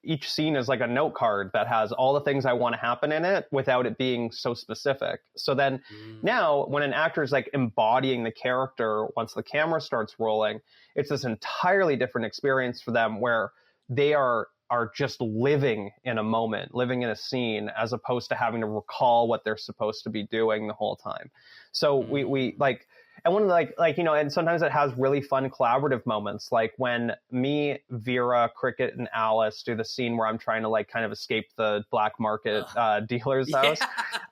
each scene is like a note card that has all the things I want to happen in it without it being so specific. So then now when an actor is like embodying the character, once the camera starts rolling, it's this entirely different experience for them where they are just living in a moment, living in a scene, as opposed to having to recall what they're supposed to be doing the whole time. So we like, and one of the, like, you know, and sometimes it has really fun collaborative moments, like when me, Vera, Cricket, and Alice do the scene where I'm trying to like kind of escape the black market dealer's house.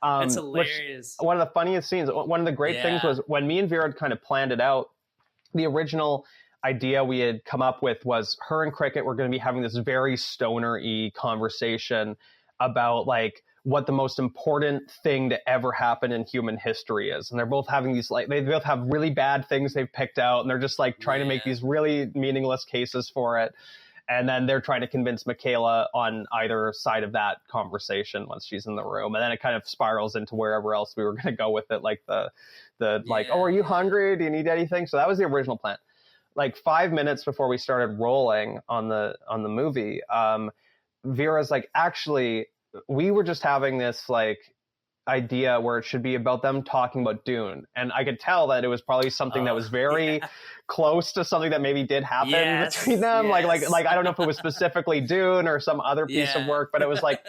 That's hilarious. One of the funniest scenes, one of the great things was when me and Vera had kind of planned it out, the original idea we had come up with was her and Cricket were going to be having this very stoner-y conversation about like what the most important thing to ever happen in human history is. And they're both having these, like, they both have really bad things they've picked out, and they're just like trying to make these really meaningless cases for it. And then they're trying to convince Michaela on either side of that conversation once she's in the room. And then it kind of spirals into wherever else we were going to go with it. Like like, oh, are you hungry? Do you need anything? So that was the original plan. Like 5 minutes before we started rolling on the movie, Vera's like, actually, we were just having this like idea where it should be about them talking about Dune. And I could tell that it was probably something that was very close to something that maybe did happen between them. Like, I don't know if it was specifically Dune or some other piece of work, but it was like,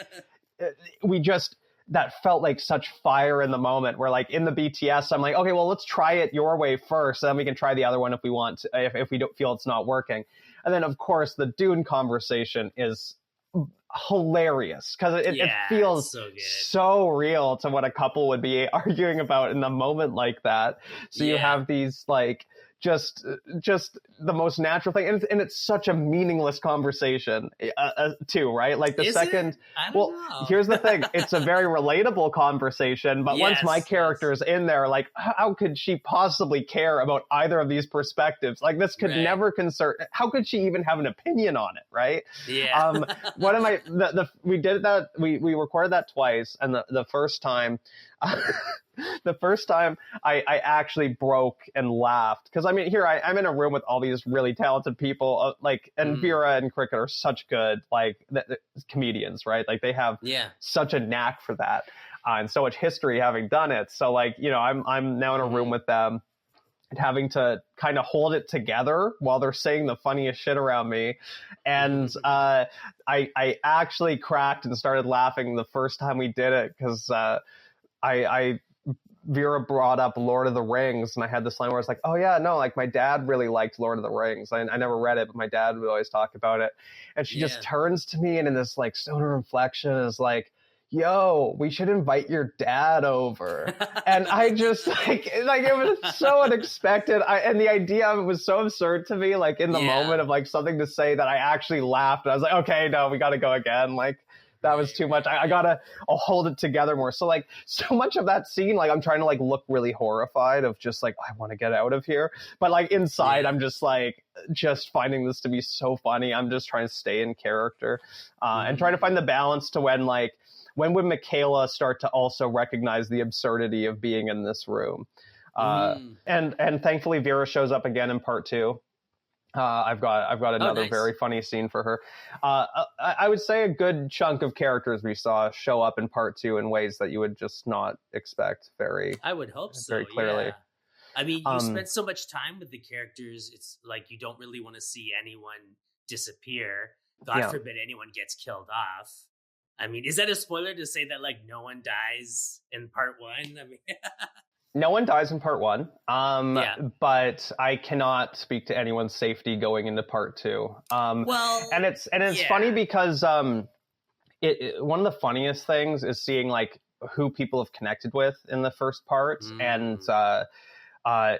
that felt like such fire in the moment where like in the BTS, I'm like, okay, well, let's try it your way first. And then we can try the other one if we want to, if we don't feel it's not working. And then of course the Dune conversation is hilarious because it feels so real to what a couple would be arguing about in a moment like that. So you have these like just the most natural thing, and it's such a meaningless conversation too, right? Like the second, well, here's the thing, it's a very relatable conversation, but once my character's in there, like how could she possibly care about either of these perspectives? Like this could never concern, how could she even have an opinion on it, right? One of my we did that, we recorded that twice, and the first time I actually broke and laughed because I mean, here I'm in a room with all these really talented people, like, and Vera and Cricket are such good like comedians, right? Like they have such a knack for that, and so much history having done it. So like, you know, I'm now in a room with them and having to kind of hold it together while they're saying the funniest shit around me. And I actually cracked and started laughing the first time we did it because Vera brought up Lord of the Rings, and I had this line where I was like, oh yeah, no, like my dad really liked Lord of the Rings. I never read it, but my dad would always talk about it. And she just turns to me and in this like stoner inflection is like, yo, we should invite your dad over. And I just like it was so unexpected. And the idea of it was so absurd to me, like in the moment of like something to say that I actually laughed. And I was like, okay, no, we got to go again. Like, that was too much. I'll hold it together more. So like so much of that scene, like I'm trying to like look really horrified of just like, I want to get out of here. But like inside, I'm just like, just finding this to be so funny. I'm just trying to stay in character and trying to find the balance to when would Michaela start to also recognize the absurdity of being in this room? And thankfully Vera shows up again in part 2. I've got another nice. very funny scene for her. I would say a good chunk of characters we saw show up in part 2 in ways that you would just not expect I would hope so, very clearly. yeah. I mean, you spend so much time with the characters, it's like you don't really want to see anyone disappear. God forbid anyone gets killed off. I mean, is that a spoiler to say that like no one dies in part 1? I mean, no one dies in part 1, but I cannot speak to anyone's safety going into part 2. Well, and it's funny because one of the funniest things is seeing like who people have connected with in the first part, and as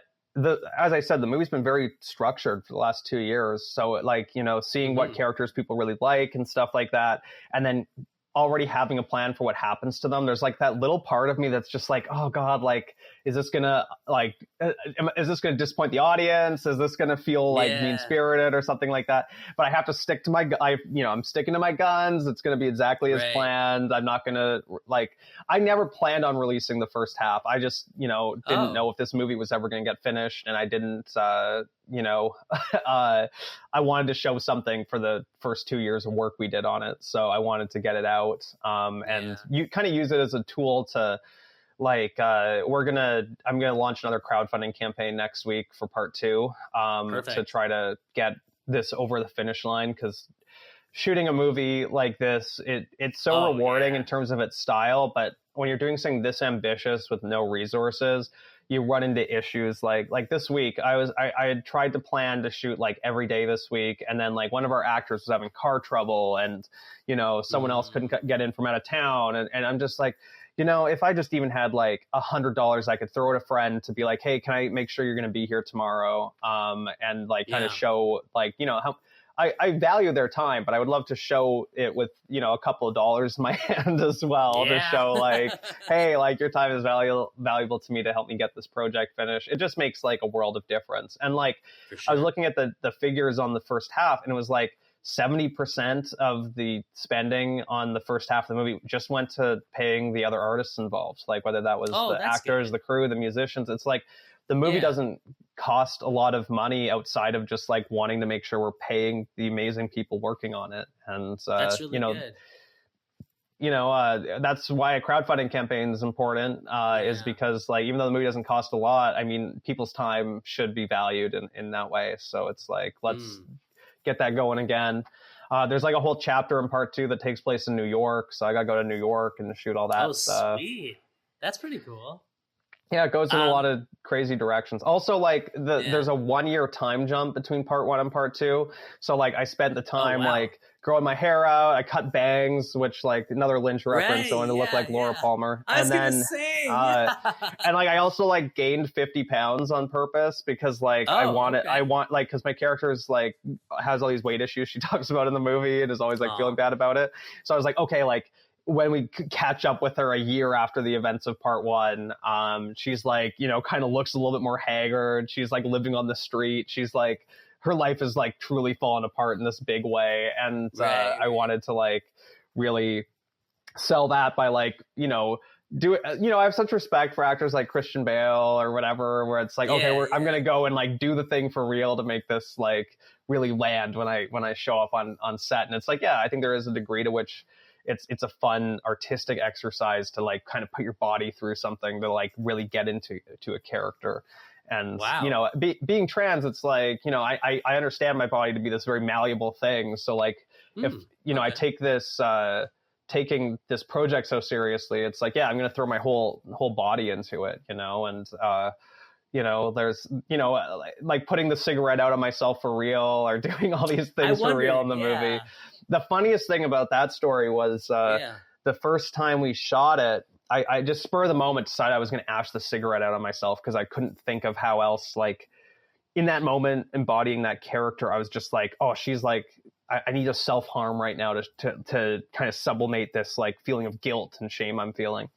I said, the movie's been very structured for the last 2 years. So like, you know, seeing what characters people really like and stuff like that, and then already having a plan for what happens to them. There's like that little part of me that's just like, oh God, like, is this gonna disappoint the audience? Is this gonna feel like mean-spirited or something like that? But I have to stick to I'm sticking to my guns. It's gonna be exactly as planned. I'm not gonna I never planned on releasing the first half. I just, didn't know if this movie was ever gonna get finished, and I didn't, I wanted to show something for the first 2 years of work we did on it. So I wanted to get it out, and you kind of use it as a tool to I'm gonna launch another crowdfunding campaign next week for part 2, to try to get this over the finish line, because shooting a movie like this, it's so rewarding in terms of its style, but when you're doing something this ambitious with no resources, you run into issues like this week. I had tried to plan to shoot like every day this week, and then like one of our actors was having car trouble, and someone else couldn't get in from out of town, and I'm just like, if I just even had like $100 I could throw at a friend to be like, hey, can I make sure you're going to be here tomorrow, and like kind of show like how I value their time, but I would love to show it with, a couple of dollars in my hand as well, to show like, hey, like your time is valuable to me to help me get this project finished. It just makes like a world of difference. And like, I was looking at the figures on the first half, and it was like 70% of the spending on the first half of the movie just went to paying the other artists involved. Like whether that was the actors, the crew, the musicians. It's like the movie doesn't cost a lot of money outside of just like wanting to make sure we're paying the amazing people working on it. And that's really good. That's why a crowdfunding campaign is important, is because like, even though the movie doesn't cost a lot, I mean, people's time should be valued in that way. So it's like, let's get that going again. There's like a whole chapter in part 2 that takes place in New York. So I got to go to New York and shoot all that stuff. Sweet. That's pretty cool. Yeah, it goes in a lot of crazy directions. Also, like there's a 1 year time jump between part 1 and part 2. So like I spent the time like growing my hair out. I cut bangs, which like another Lynch reference. So I wanted to look like Laura Palmer. I was gonna say. And like I also like gained 50 pounds on purpose because like because my character is like has all these weight issues she talks about in the movie and is always like feeling bad about it. So I was like, okay, like when we catch up with her a year after the events of part 1, she's like, kind of looks a little bit more haggard. She's like living on the street. She's like, her life is like truly fallen apart in this big way. And I wanted to like really sell that by like, do it. I have such respect for actors like Christian Bale or whatever, where it's like, I'm going to go and like do the thing for real to make this like really land when I show up on set. And it's like, I think there is a degree to which it's a fun artistic exercise to like kind of put your body through something to like really get into a character. And being trans, it's like, I understand my body to be this very malleable thing. So like if I take this taking this project so seriously, it's like, I'm going to throw my whole body into it, and there's, like putting the cigarette out on myself for real, or doing all these things for real in the movie. The funniest thing about that story was the first time we shot it, I just spur of the moment decided I was going to ash the cigarette out on myself because I couldn't think of how else, like in that moment, embodying that character, I was just like, oh, she's like, I need to self-harm right now to kind of sublimate this like feeling of guilt and shame I'm feeling.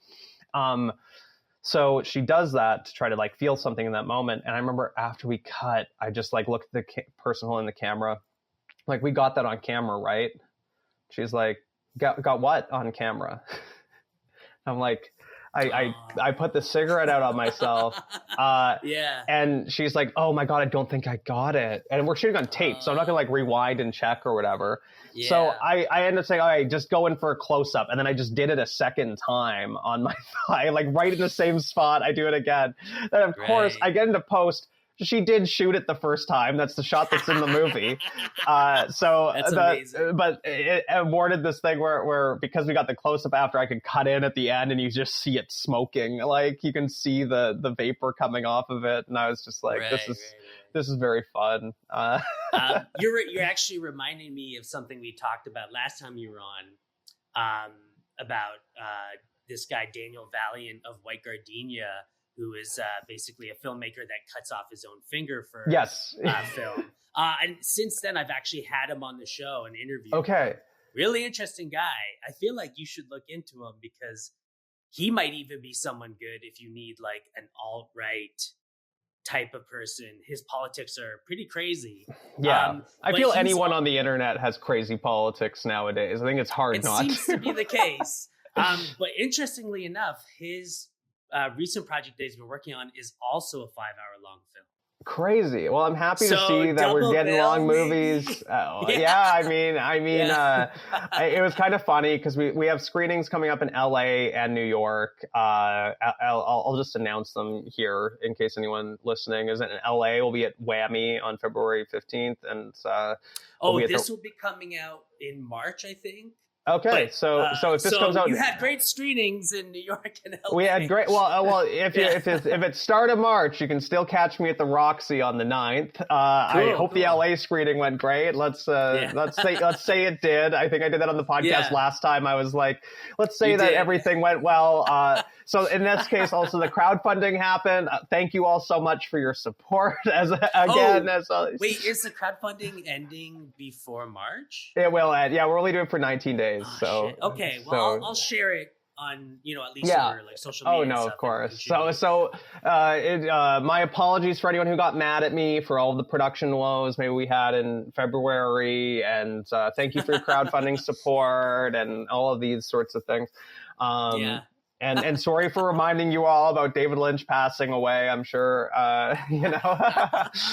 So she does that to try to like feel something in that moment. And I remember after we cut, I just like looked at the person holding the camera. Like, we got that on camera, right? She's like, got what on camera? I'm like, I put the cigarette out on myself. Yeah. And she's like, oh my God, I don't think I got it. And we're shooting on tape, so I'm not gonna like rewind and check or whatever. Yeah. So I ended up saying, all right, just go in for a close up. And then I just did it a second time on my thigh, like right in the same spot. I do it again. Then of course I get into post. She did shoot it the first time. That's the shot that's in the movie. So that's amazing. But it awarded this thing where because we got the close up after, I could cut in at the end and you just see it smoking. Like you can see the vapor coming off of it. And I was just like, this is very fun. You're actually reminding me of something we talked about last time you were on, about this guy, Daniel Valiant of White Gardenia, who is basically a filmmaker that cuts off his own finger for film. And since then, I've actually had him on the show and interviewed him. Really interesting guy. I feel like you should look into him because he might even be someone good if you need like an alt-right type of person. His politics are pretty crazy. Yeah. I feel anyone on the internet has crazy politics nowadays. I think it's hard not to. It seems to be the case. But interestingly enough, his recent project that he's been working on is also a 5-hour long film. Crazy. Well, I'm happy to see that we're getting long movies. I mean, it was kind of funny because we have screenings coming up in LA and New York. I'll just announce them here in case anyone listening isn't in LA. We'll be at Whammy on February 15th, and this will be coming out in March, I think. Okay, so if this comes out, you had great screenings in New York and LA. We had great. Well, if it's start of March, you can still catch me at the Roxy on the 9th. I hope the LA screening went great. Let's say it did. I think I did that on the podcast last time. I was like, let's say that everything went well. So in this case, also the crowdfunding happened. Thank you all so much for your support. Wait, is the crowdfunding ending before March? It will end. Yeah, we're only doing it for 19 days. Shit. Okay, well, I'll share it on, at least your like social media. Oh no, of course. My apologies for anyone who got mad at me for all of the production woes maybe we had in February, and thank you for your crowdfunding support and all of these sorts of things. And sorry for reminding you all about David Lynch passing away. I'm sure, It's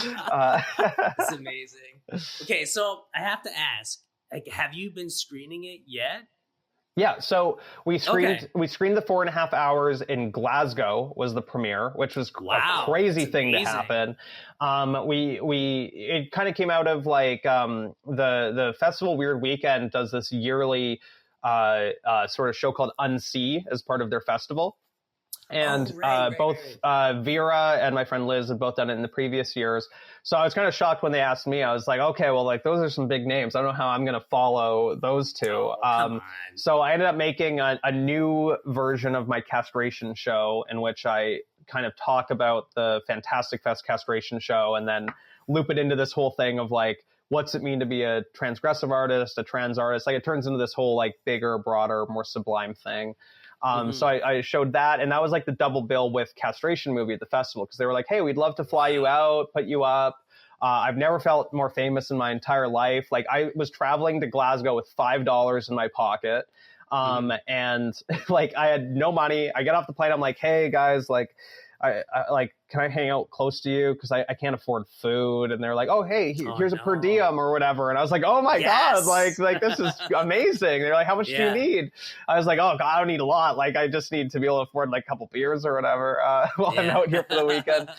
amazing. Okay, so I have to ask, like, have you been screening it yet? Yeah, so we screened the 4.5 hours in Glasgow was the premiere, which was a crazy thing to happen. It kind of came out of like the Festival Weird Weekend does this yearly sort of show called Unsee as part of their festival. And both Vera and my friend Liz have both done it in the previous years. So I was kind of shocked when they asked me. I was like, okay, well, like those are some big names. I don't know how I'm going to follow those two. So I ended up making a new version of my castration show in which I kind of talk about the Fantastic Fest castration show and then loop it into this whole thing of like, what's it mean to be a transgressive artist, a trans artist? Like it turns into this whole like bigger, broader, more sublime thing. So I showed that, and that was like the double bill with Castration Movie at the festival because they were like, hey, we'd love to fly you out, put you up. I've never felt more famous in my entire life. Like I was traveling to Glasgow with $5 in my pocket. And like I had no money. I get off the plane. I'm like, hey guys, like, I like, can I hang out close to you? Because I can't afford food. And they're like, oh, hey, here's a per diem or whatever. And I was like, oh my God, like this is amazing. They're like, how much do you need? I was like, oh God, I don't need a lot. Like, I just need to be able to afford like a couple beers or whatever while I'm out here for the weekend.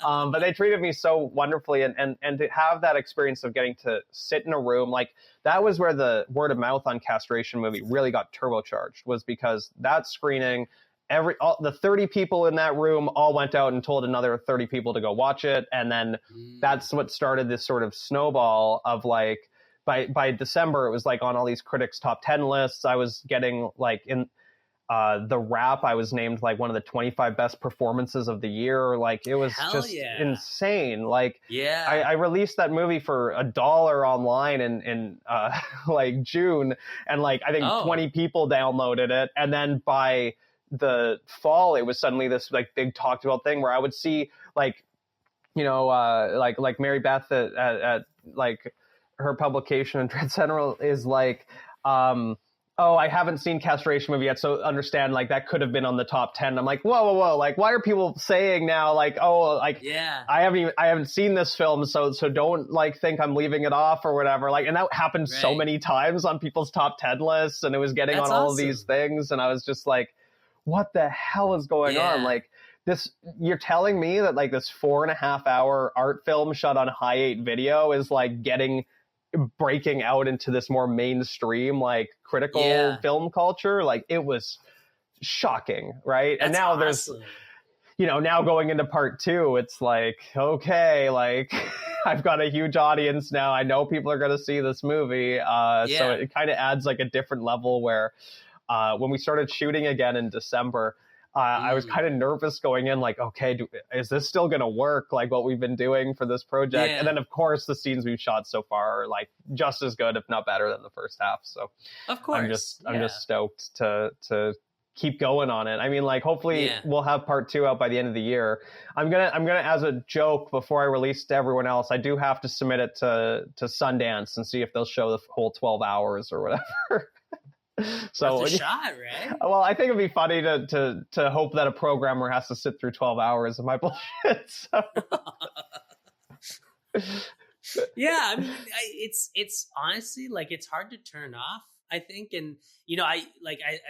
But they treated me so wonderfully. And to have that experience of getting to sit in a room, like that was where the word of mouth on Castration Movie really got turbocharged, was because that screening, the 30 people in that room all went out and told another 30 people to go watch it. And then that's what started this sort of snowball of like, by December, it was like on all these critics' top 10 lists. I was getting like in the Wrap, I was named like one of the 25 best performances of the year. Like it was insane. Like I released that movie for $1 online in like June. And like, I think 20 people downloaded it. And then by the fall, it was suddenly this like big talked about thing where I would see like, like Mary Beth at like her publication in Trancendental is like, oh, I haven't seen Castration Movie yet, so understand, like, that could have been on the top 10. I'm like, whoa, like, why are people saying now, like, oh, like, I haven't seen this film, so don't, like, think I'm leaving it off or whatever. Like, and that happened so many times on people's top 10 lists, and it was getting on all of these things, and I was just like, what the hell is going on? Like, this, you're telling me that, like, this 4.5-hour art film shot on Hi8 video is, like, breaking out into this more mainstream, like, critical film culture? Like, it was shocking, right? And now there's, you know, now going into part 2, it's like, okay, like, I've got a huge audience now. I know people are going to see this movie. So it kind of adds, like, a different level where when we started shooting again in December, I was kind of nervous going in, like, okay, is this still going to work, like, what we've been doing for this project? And then, of course, the scenes we've shot so far are, like, just as good, if not better, than the first half. So of course, I'm just stoked to keep going on it. I mean, like, hopefully we'll have part 2 out by the end of the year. I'm gonna as a joke, before I release to everyone else, I do have to submit it to Sundance and see if they'll show the whole 12 hours or whatever. So worth a shot, right? Well, I think it'd be funny to hope that a programmer has to sit through 12 hours of my bullshit. So. Yeah, I mean, it's honestly, like, it's hard to turn off, I think. And, you know,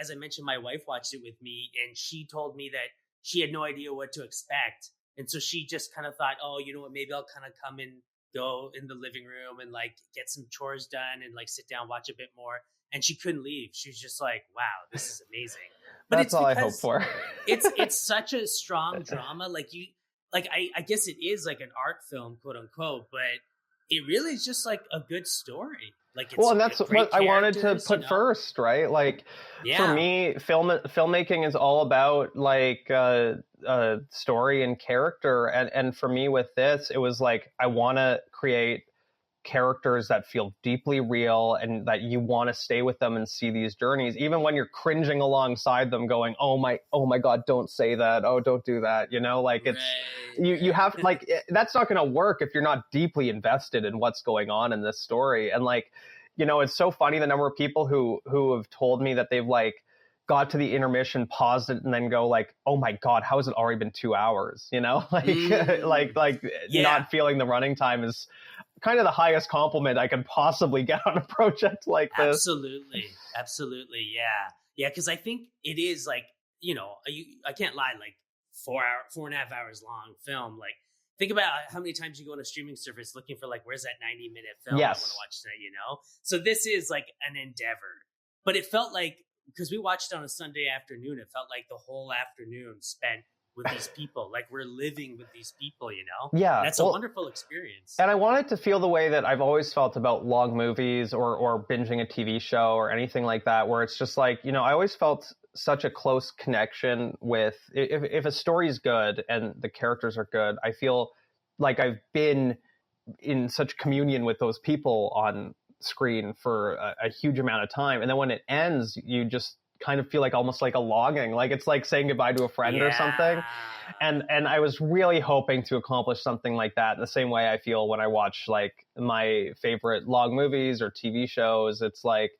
as I mentioned, my wife watched it with me, and she told me that she had no idea what to expect. And so she just kind of thought, oh, you know what, maybe I'll kind of come and go in the living room and, like, get some chores done and, like, sit down, watch a bit more. And she couldn't leave. She was just like, wow, this is amazing. But that's all I hope for. it's such a strong drama. I guess it is like an art film, quote unquote, but it really is just like a good story. Like, it's, and that's what I wanted to put first, right? Like, for me, filmmaking is all about, like, story and character. And for me with this, it was like, I want to create characters that feel deeply real and that you want to stay with them and see these journeys, even when you're cringing alongside them going, oh my God, don't say that. Oh, don't do that. You know, like, it's, you have, like, that's not going to work if you're not deeply invested in what's going on in this story. And, like, you know, it's so funny the number of people who have told me that they've, like, got to the intermission, paused it, and then go, like, oh my God, how has it already been 2 hours? You know, like, not feeling the running time is kind of the highest compliment I can possibly get on a project like this. Absolutely. Yeah. Cause I think it is, like, you know, I can't lie, like, 4.5 hours long film. Like, think about how many times you go on a streaming service looking for, like, where's that 90-minute film I want to watch tonight, you know? So this is, like, an endeavor, but it felt like, because we watched on a Sunday afternoon, it felt like the whole afternoon spent with these people. Like, we're living with these people, you know? Yeah. That's a wonderful experience. And I wanted to feel the way that I've always felt about long movies or binging a TV show or anything like that, where it's just like, you know, I always felt such a close connection with, if a story is good and the characters are good, I feel like I've been in such communion with those people on screen for a huge amount of time. And then when it ends, you just kind of feel like almost like a longing, like it's like saying goodbye to a friend or something. And I was really hoping to accomplish something like that in the same way I feel when I watch, like, my favorite long movies or TV shows. It's like,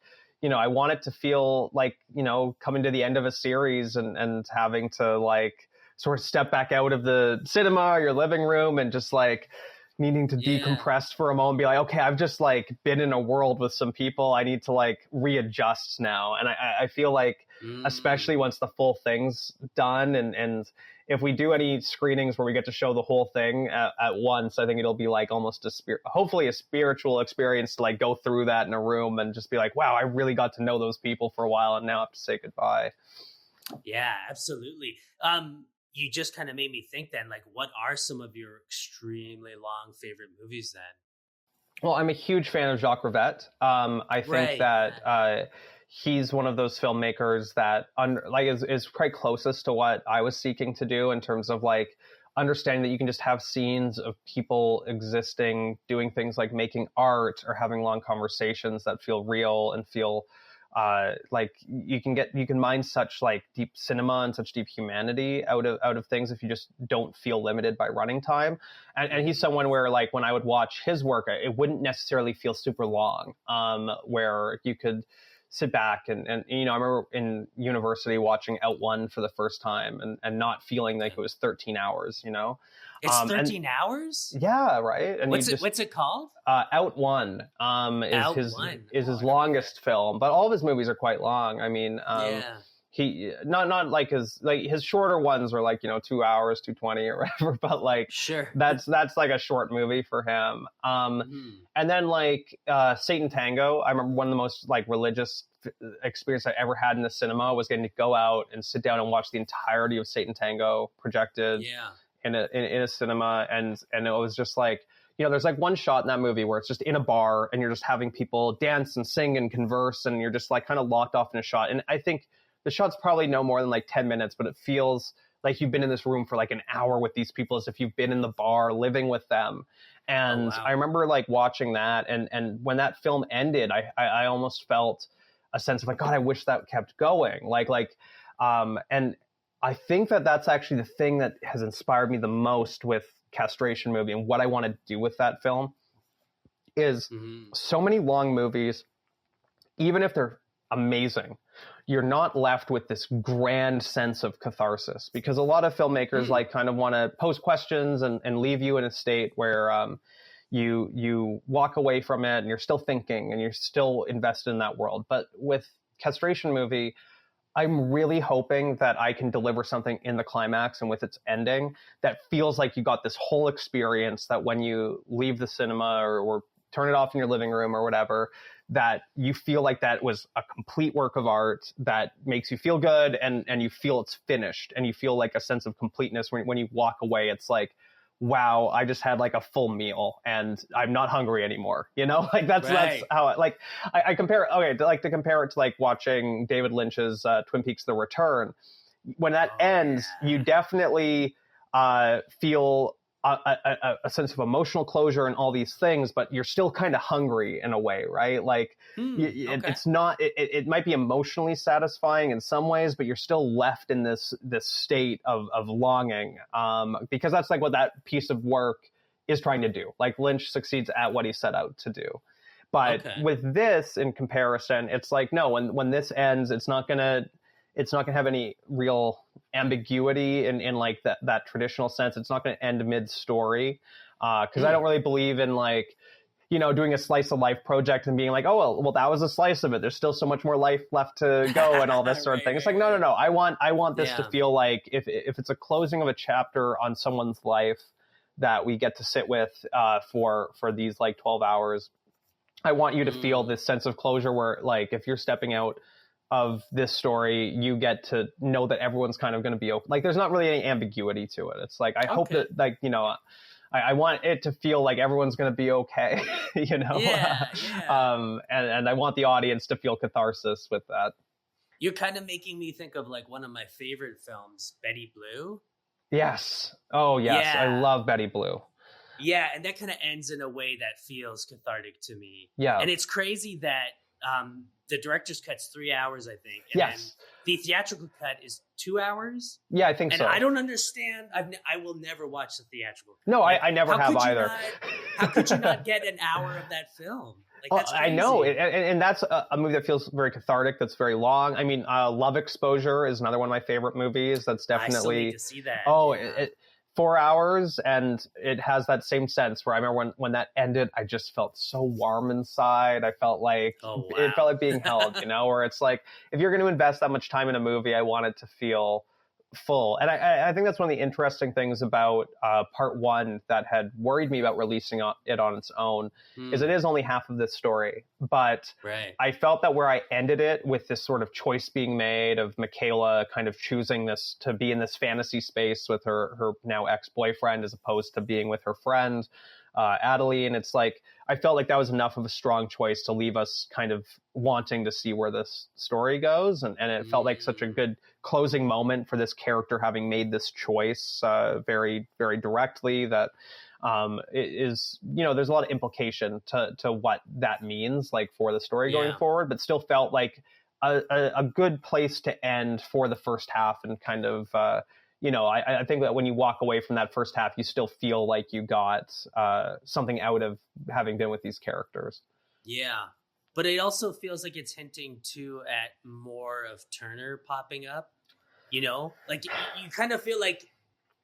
you know, I want it to feel like, you know, coming to the end of a series and having to, like, sort of step back out of the cinema or your living room and just, like, needing to decompress for a moment and be like, okay, I've just, like, been in a world with some people. I need to, like, readjust now. And I feel like, especially once the full thing's done, and if we do any screenings where we get to show the whole thing at once, I think it'll be, like, almost hopefully a spiritual experience to, like, go through that in a room and just be like, wow, I really got to know those people for a while and now I have to say goodbye. Yeah, absolutely. You just kind of made me think then, like, what are some of your extremely long favorite movies then? Well, I'm a huge fan of Jacques Rivette. I think that he's one of those filmmakers that is quite closest to what I was seeking to do in terms of, like, understanding that you can just have scenes of people existing, doing things like making art or having long conversations that feel real and feel like you can mine such, like, deep cinema and such deep humanity out of things if you just don't feel limited by running time. And he's someone where, like, when I would watch his work, it wouldn't necessarily feel super long, where you could sit back and I remember in university watching Out One for the first time and not feeling like it was 13 hours, It's 13 hours? Yeah, right. And what's it called? Out One is his longest film, but all of his movies are quite long. I mean, he not like his shorter ones are 2 hours, 220 or whatever, but sure, that's like a short movie for him. And then Satan Tango, I remember one of the most religious experience I ever had in the cinema was getting to go out and sit down and watch the entirety of Satan Tango projected in a cinema, and it was just there's one shot in that movie where it's just in a bar and you're just having people dance and sing and converse, and you're just kind of locked off in a shot. And I think the shot's probably no more than 10 minutes, but it feels like you've been in this room for an hour with these people, as if you've been in the bar living with them. And I remember watching that, and when that film ended, I almost felt a sense of God, I wish that kept going. And I think that's actually the thing that has inspired me the most with Castration Movie, and what I want to do with that film is so many long movies, even if they're amazing, you're not left with this grand sense of catharsis, because a lot of filmmakers kind of want to pose questions and leave you in a state where you walk away from it and you're still thinking and you're still invested in that world. But with Castration Movie, I'm really hoping that I can deliver something in the climax and with its ending that feels like you got this whole experience, that when you leave the cinema or turn it off in your living room or whatever, that you feel like that was a complete work of art that makes you feel good, and you feel it's finished, and you feel a sense of completeness when you walk away. It's wow, I just had a full meal and I'm not hungry anymore. That's how I compare it. Okay, to compare it to watching David Lynch's Twin Peaks: The Return. When that ends, you definitely feel a sense of emotional closure and all these things, but you're still kind of hungry in a way, right? It's not, it might be emotionally satisfying in some ways, but you're still left in this state of longing, because that's what that piece of work is trying to do. Lynch succeeds at what he set out to do. But with this, in comparison, it's no, when this ends, it's not gonna have any real ambiguity in that traditional sense. It's not going to end mid-story, because I don't really believe in doing a slice of life project and being oh well that was a slice of it, there's still so much more life left to go and all this sort of thing. It's no, I want this to feel if it's a closing of a chapter on someone's life that we get to sit with for these 12 hours, I want you to feel this sense of closure where if you're stepping out of this story, you get to know that everyone's kind of going to be okay. There's not really any ambiguity to it. It's I hope that I want it to feel like everyone's going to be okay, and I want the audience to feel catharsis with that. You're kind of making me think of one of my favorite films, Betty Blue. Yes. Oh yes. Yeah. I love Betty Blue. Yeah. And that kind of ends in a way that feels cathartic to me. Yeah. And it's crazy that, the director's cut's 3 hours, I think. And yes. The theatrical cut is 2 hours. Yeah, I think so. And I don't understand. I will never watch the theatrical cut. No, I never have either. How could you not get an hour of that film? That's crazy. I know. And that's a movie that feels very cathartic, that's very long. I mean, Love Exposure is another one of my favorite movies. That's definitely... I still need to see that. Oh, yeah. 4 hours, and it has that same sense where I remember when that ended, I just felt so warm inside. I felt it felt like being held, where it's if you're going to invest that much time in a movie, I want it to feel full. And I think that's one of the interesting things about part one that had worried me about releasing it on its own, is it is only half of this story. But I felt that where I ended it with this sort of choice being made of Michaela kind of choosing this to be in this fantasy space with her now ex-boyfriend, as opposed to being with her friend, Adeline. It's I felt like that was enough of a strong choice to leave us kind of wanting to see where this story goes. And it felt like such a good closing moment for this character having made this choice very, very directly, that it is, there's a lot of implication to what that means for the story going forward, but still felt like a good place to end for the first half, and kind of, I think that when you walk away from that first half, you still feel like you got something out of having been with these characters. Yeah. but it also feels like it's hinting too at more of Turner popping up. Like you kind of feel like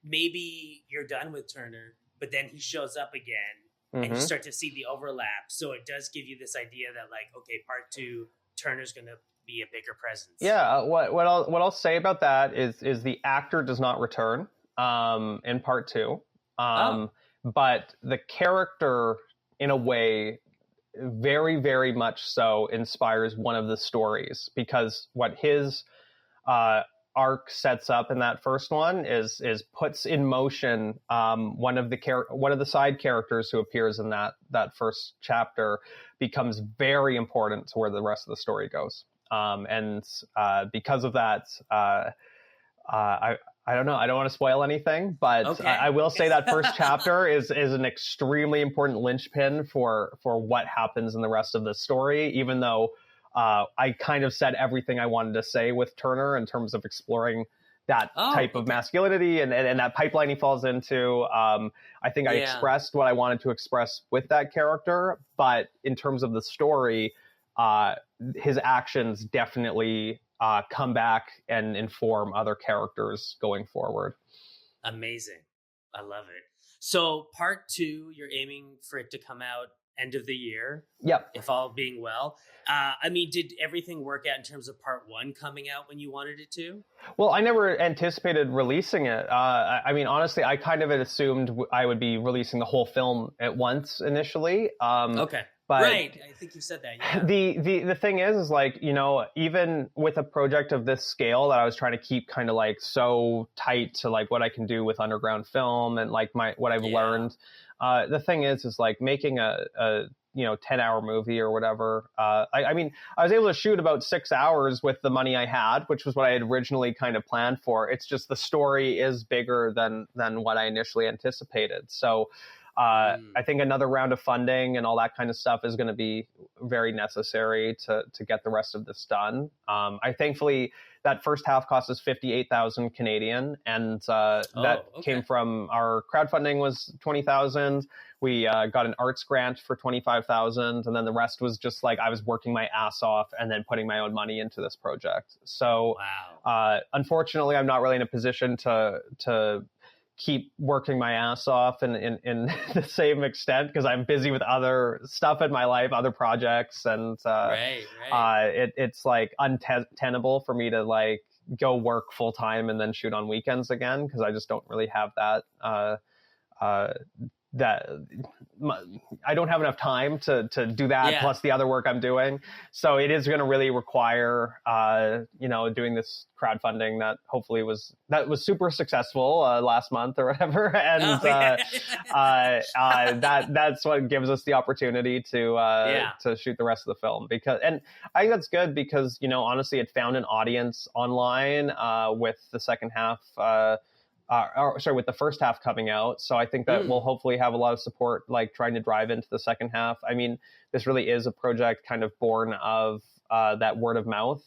maybe you're done with Turner, but then he shows up again, and you start to see the overlap. So it does give you this idea that, like, okay, part 2, Turner's going to be a bigger presence. Yeah, what I'll say about that is the actor does not return in part 2, but the character, in a way, very, very much so inspires one of the stories, because what his arc sets up in that first one is puts in motion one of the side characters who appears in that first chapter becomes very important to where the rest of the story goes. And because of that, I don't know. I don't want to spoil anything, but okay. I will say that first chapter is an extremely important linchpin for what happens in the rest of the story, even though I kind of said everything I wanted to say with Turner in terms of exploring that type of masculinity and that pipeline he falls into. I think I expressed what I wanted to express with that character, but in terms of the story, his actions definitely come back and inform other characters going forward. Amazing. I love it. So part 2, you're aiming for it to come out end of the year. Yep. If all being well. I mean, did everything work out in terms of part 1 coming out when you wanted it to? Well, I never anticipated releasing it. I mean, honestly, I kind of had assumed I would be releasing the whole film at once initially. Okay. But right. I think you said that. Yeah. The thing is like, even with a project of this scale that I was trying to keep kind of like so tight to like what I can do with underground film and like what I've learned. The thing is like making a 10-hour movie or whatever. I mean, I was able to shoot about 6 hours with the money I had, which was what I had originally kind of planned for. It's just the story is bigger than what I initially anticipated. So I think another round of funding and all that kind of stuff is going to be very necessary to get the rest of this done. I thankfully, that first half cost us 58,000 Canadian, and came from our crowdfunding was 20,000. We got an arts grant for 25,000, and then the rest was just like I was working my ass off and then putting my own money into this project. So, unfortunately, I'm not really in a position to keep working my ass off in the same extent because I'm busy with other stuff in my life, other projects, and it's like untenable for me to like go work full time and then shoot on weekends again because I just don't really have that I don't have enough time to do that plus the other work I'm doing. So it is going to really require, doing this crowdfunding that hopefully was super successful last month or whatever. And that's what gives us the opportunity to shoot the rest of the film and I think that's good because, honestly, it found an audience online with the second half, with the first half coming out. So I think that we'll hopefully have a lot of support, like trying to drive into the second half. I mean, this really is a project kind of born of that word of mouth,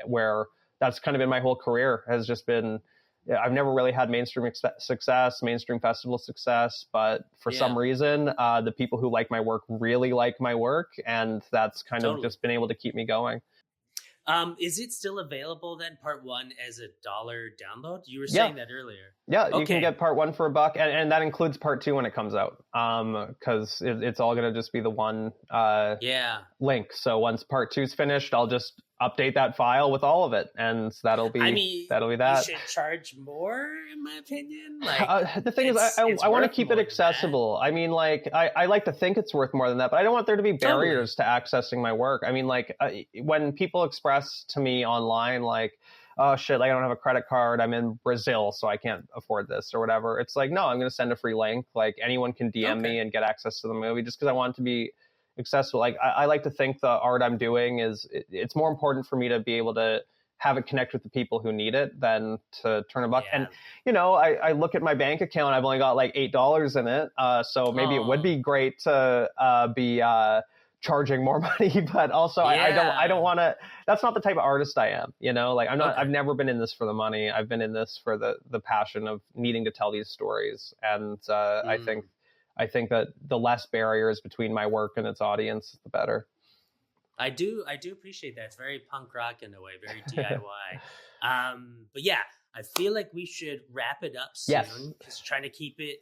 where that's kind of been my whole career has just been, I've never really had mainstream success, mainstream festival success, but for some reason, the people who like my work really like my work. And that's kind of just been able to keep me going. Is it still available then, part 1, as $1 download? You were saying that earlier. Yeah, you can get part 1 for $1, and that includes part 2 when it comes out. Because it's all going to just be the one link. So once part 2 is finished, I'll just update that file with all of it, and that'll be that. You should charge more, in my opinion. The thing is, I want to keep it accessible. I mean, like I like to think it's worth more than that, but I don't want there to be barriers to accessing my work. I mean, like when people express to me online, like, oh shit, like I don't have a credit card, I'm in Brazil, so I can't afford this or whatever. It's like, no, I'm going to send a free link. Like anyone can DM me and get access to the movie just because I want it to be accessible. Like I like to think the art I'm doing it's more important for me to be able to have it connect with the people who need it than to turn $1. And I look at my bank account, I've only got like $8 in it, so maybe it would be great to be charging more money, but also I don't want to. That's not the type of artist I am. Like I'm not. I've never been in this for the money. I've been in this for the passion of needing to tell these stories, and I think that the less barriers between my work and its audience, the better. I do appreciate that. It's very punk rock in a way, very DIY. But yeah, I feel like we should wrap it up soon because trying to keep it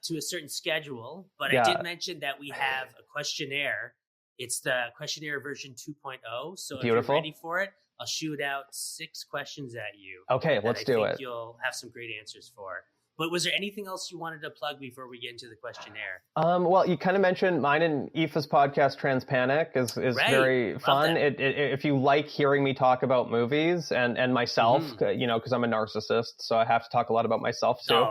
to a certain schedule. But I did mention that we have a questionnaire. It's the questionnaire version 2.0. So if you're ready for it, I'll shoot out 6 questions at you. Okay, let's do it. You'll have some great answers for. But was there anything else you wanted to plug before we get into the questionnaire? Well, you kind of mentioned mine and Aoife's podcast, Transpanic, is very fun. If you like hearing me talk about movies and myself, because I'm a narcissist, so I have to talk a lot about myself too.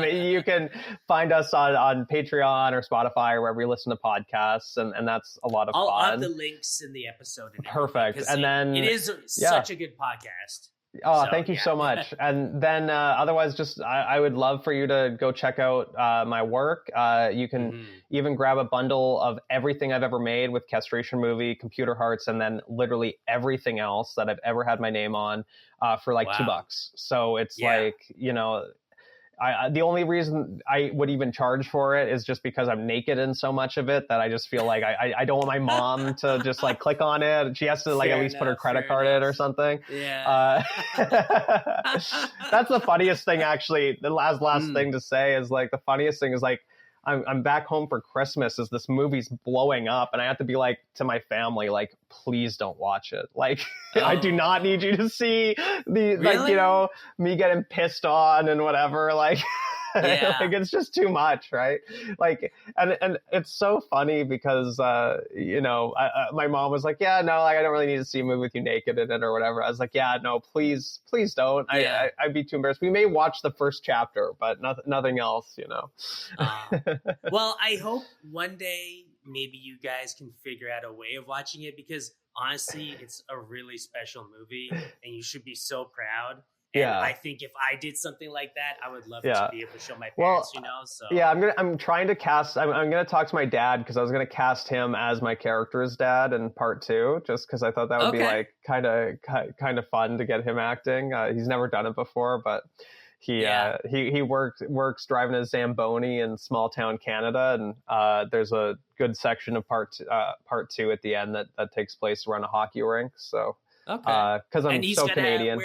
You can find us on Patreon or Spotify or wherever you listen to podcasts, and that's a lot of fun. I'll have the links in the episode. Perfect. And then it is such a good podcast. Oh, thank you so much. And then otherwise, just I would love for you to go check out my work. You can even grab a bundle of everything I've ever made with Castration Movie, Computer Hearts, and then literally everything else that I've ever had my name on for like $2. So it's like, the only reason I would even charge for it is just because I'm naked in so much of it that I just feel like I don't want my mom to just like click on it. She has to like at least put her credit card in or something. Yeah. That's the funniest thing, actually. The last thing to say is like the funniest thing is like I'm back home for Christmas as this movie's blowing up, and I have to be like to my family, like, please don't watch it. Like, I do not need you to see like, me getting pissed on and whatever. Like, like it's just too much, right? Like, and it's so funny because my mom was like, yeah, no, like I don't really need to see a movie with you naked in it or whatever. I was like, yeah, no, please don't. I'd be too embarrassed. We may watch the first chapter, but nothing else, Well, I hope one day maybe you guys can figure out a way of watching it, because honestly, it's a really special movie and you should be so proud. And I think if I did something like that, I would love to be able to show my parents, So yeah, I'm trying to cast. I'm going to talk to my dad because I was going to cast him as my character's dad in part 2, just because I thought that would be like kind of fun to get him acting. He's never done it before, but he works driving a Zamboni in small town Canada, and there's a good section of part 2 at the end that takes place around a hockey rink. So. Okay. Because I'm so Canadian.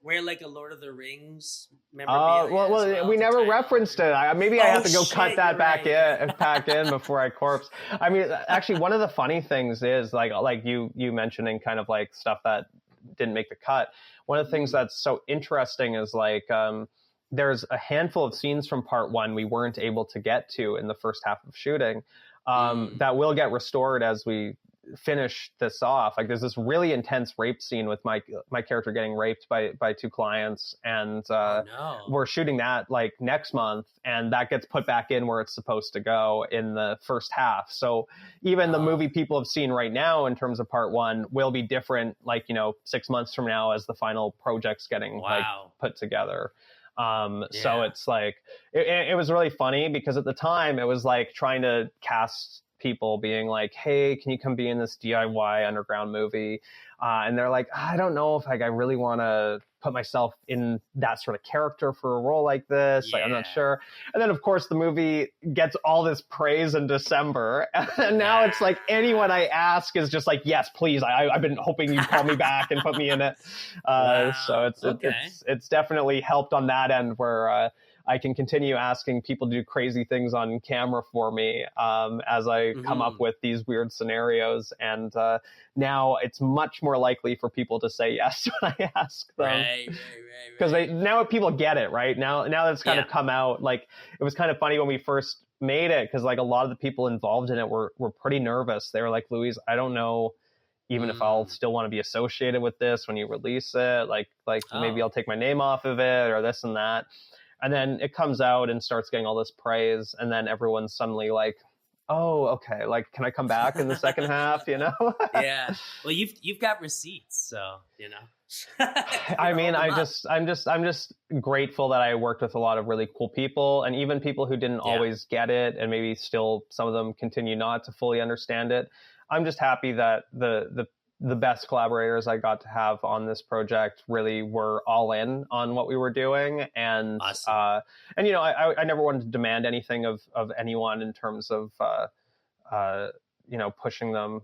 Wear like a Lord of the Rings memorabilia. Well, we never referenced it. Maybe I have to go cut that back in before I corpse. I mean, actually, one of the funny things is like you mentioning kind of like stuff that didn't make the cut. One of the things that's so interesting is like there's a handful of scenes from part 1 we weren't able to get to in the first half of shooting that will get restored as we finish this off. Like there's this really intense rape scene with my character getting raped by 2 clients, and we're shooting that like next month, and that gets put back in where it's supposed to go in the first half. So even the movie people have seen right now in terms of part 1 will be different, like 6 months from now as the final project's getting like put together. So it's like it was really funny because at the time it was like trying to cast people being like, hey, can you come be in this DIY underground movie? And they're like, I don't know if like I really want to put myself in that sort of character for a role like this. Like, I'm not sure. And then of course the movie gets all this praise in December, and now it's like anyone I ask is just like, yes, please. I've been hoping you'd call me back and put me in it. So it's definitely helped on that end where I can continue asking people to do crazy things on camera for me as I come up with these weird scenarios. And now it's much more likely for people to say yes when I ask them. Right. Because now people get it, right? Now that it's kind of come out, like it was kind of funny when we first made it, because like a lot of the people involved in it were pretty nervous. They were like, Louise, I don't know even if I'll still want to be associated with this when you release it. Like maybe I'll take my name off of it or this and that. And then it comes out and starts getting all this praise, and then everyone's suddenly like, "Oh, okay. Like, can I come back in the second half?" Yeah. Well, you've got receipts, so I mean, I'm just grateful that I worked with a lot of really cool people, and even people who didn't always get it, and maybe still some of them continue not to fully understand it. I'm just happy that the best collaborators I got to have on this project really were all in on what we were doing. And, awesome. I never wanted to demand anything of anyone in terms of, pushing them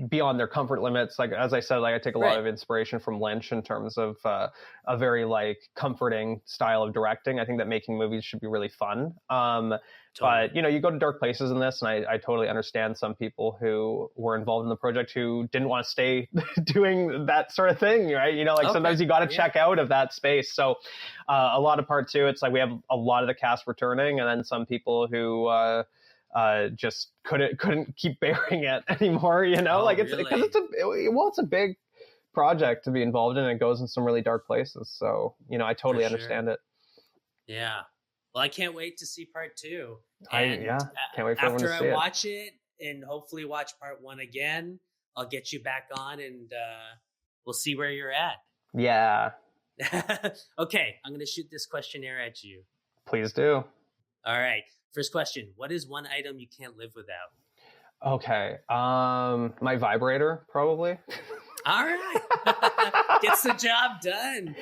beyond their comfort limits. Like, as I said, like I take a lot of inspiration from Lynch in terms of a very like comforting style of directing. I think that making movies should be really fun. But you go to dark places in this, and I totally understand some people who were involved in the project who didn't want to stay doing that sort of thing, right? Sometimes you got to check out of that space. So a lot of part two, it's like we have a lot of the cast returning, and then some people who just couldn't keep bearing it anymore, it's because it's a big project to be involved in. It goes in some really dark places, so I totally understand it. Yeah, well, I can't wait to see part two. Can't wait for everyone to see it. After I watch it and hopefully watch part one again, I'll get you back on and we'll see where you're at. Yeah. Okay, I'm gonna shoot this questionnaire at you. Please do. All right. First question, what is one item you can't live without? Okay. My vibrator, probably. All right. Gets the job done.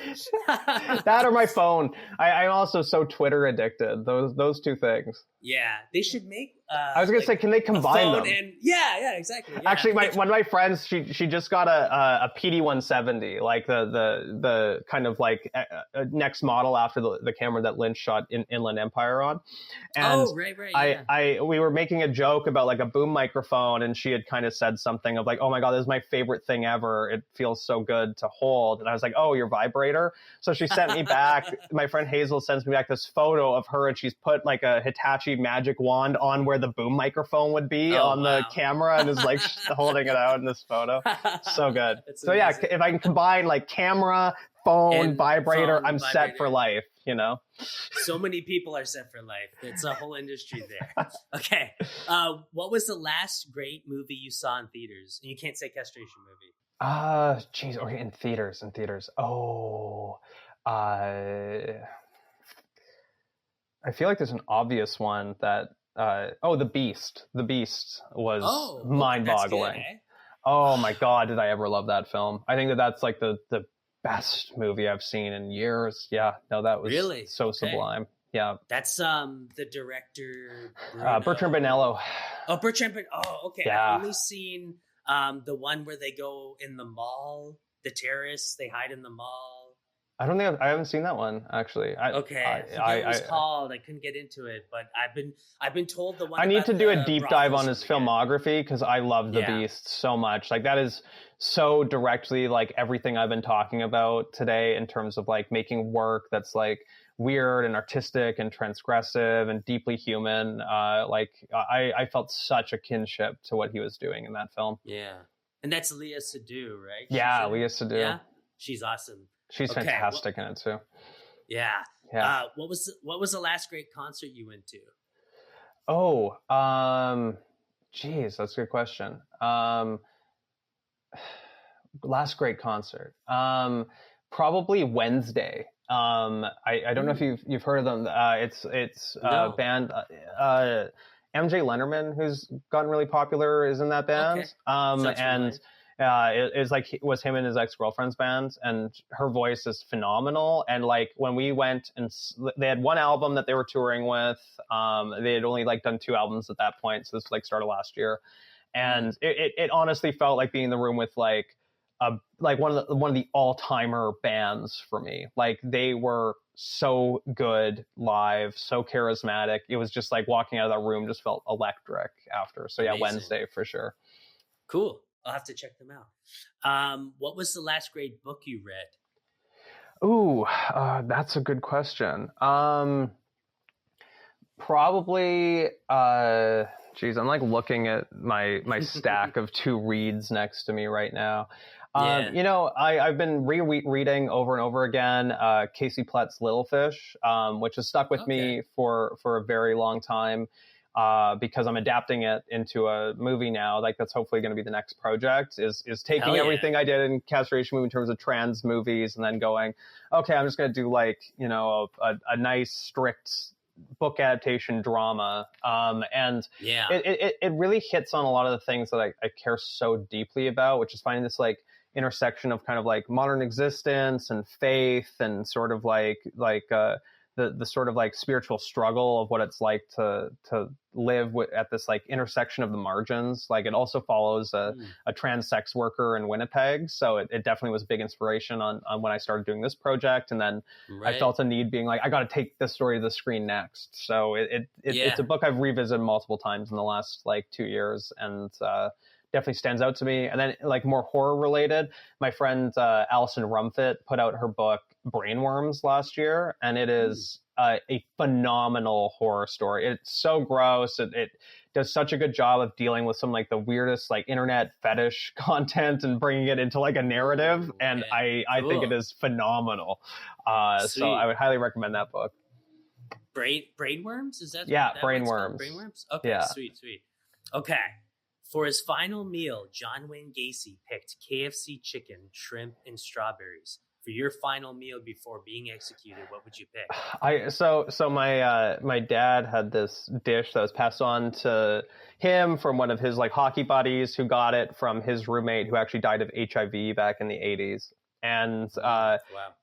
That or my phone. I'm also so Twitter addicted. Those two things. Yeah. They should make I was gonna say, can they combine them? Yeah, exactly. Yeah. Actually, one of my friends, she just got a PD-170, like the kind of like next model after the camera that Lynch shot in Inland Empire on. And right. We were making a joke about like a boom microphone, and she had kind of said something of like, "Oh my God, this is my favorite thing ever. It feels so good to hold." And I was like, "Oh, your vibrator?" So she sent me back. My friend Hazel sends me back this photo of her, and she's put like a Hitachi magic wand on where the boom microphone would be the camera, and is like holding it out in this photo. So good. So yeah, if I can combine like camera, phone, and vibrator, I'm set for life, So many people are set for life. It's a whole industry there. Okay. What was the last great movie you saw in theaters? And you can't say Castration Movie. Geez. Okay, in theaters. Oh, I feel like there's an obvious one that The Beast. The Beast was mind-boggling. Good, eh? Oh my God, did I ever love that film. I think that's like the best movie I've seen in years. Yeah, no, that was really so sublime. Yeah. That's the director Bertrand Bonello. Oh, Bertrand. Oh, okay. Yeah. I've only seen the one where they go in the mall, the terrace, they hide in the mall. I haven't seen that one actually. I forget what it was called. I couldn't get into it, but I've been told the one. I need to do a deep dive on his filmography because I love The Beast so much. Like that is so directly like everything I've been talking about today in terms of like making work that's like weird and artistic and transgressive and deeply human. I felt such a kinship to what he was doing in that film. Yeah, and that's Léa Seydoux, right? Yeah, Léa Seydoux. Yeah, she's awesome. She's fantastic in it too. Yeah. Yeah. What was the last great concert you went to? Oh, geez, that's a good question. Last great concert. Probably Wednesday. I don't know if you've heard of them. It's a band. MJ Lennerman, who's gotten really popular, is in that band. Okay. It was him and his ex-girlfriend's band, and her voice is phenomenal. And like when we went, and they had one album that they were touring with, they had only like done 2 albums at that point, so this like started last year, and it honestly felt like being in the room with like one of the all-timer bands for me. Like they were so good live, so charismatic. It was just like walking out of that room just felt electric after. So yeah, amazing. Wednesday for sure. Cool. I'll have to check them out. What was the last great book you read? Ooh, that's a good question. Probably, geez, I'm like looking at my stack of 2 reads next to me right now. I've been rereading over and over again Casey Plett's Little Fish, which has stuck with me for a very long time. Because I'm adapting it into a movie now, like that's hopefully going to be the next project, is taking everything I did in Castration Movie in terms of trans movies and then going, okay, I'm just going to do like, a nice strict book adaptation drama. It really hits on a lot of the things that I care so deeply about, which is finding this like intersection of kind of like modern existence and faith and sort of like the sort of like spiritual struggle of what it's like to live at this like intersection of the margins. Like it also follows a trans sex worker in Winnipeg. So it definitely was a big inspiration on when I started doing this project. And then I felt a need being like, I got to take this story to the screen next. So it's a book I've revisited multiple times in the last like 2 years, and definitely stands out to me. And then like more horror related, my friend Alison Rumfitt put out her book Brainworms last year, and it is a phenomenal horror story. It's so gross. It does such a good job of dealing with some like the weirdest like internet fetish content and bringing it into like a narrative. And I think it is phenomenal. So I would highly recommend that book. Brainworms? Is that Brainworms? Brainworms? Okay, sweet. Okay. For his final meal, John Wayne Gacy picked KFC chicken, shrimp, and strawberries. For your final meal before being executed, what would you pick? So my dad had this dish that was passed on to him from one of his like hockey buddies who got it from his roommate who actually died of HIV back in the 80s. And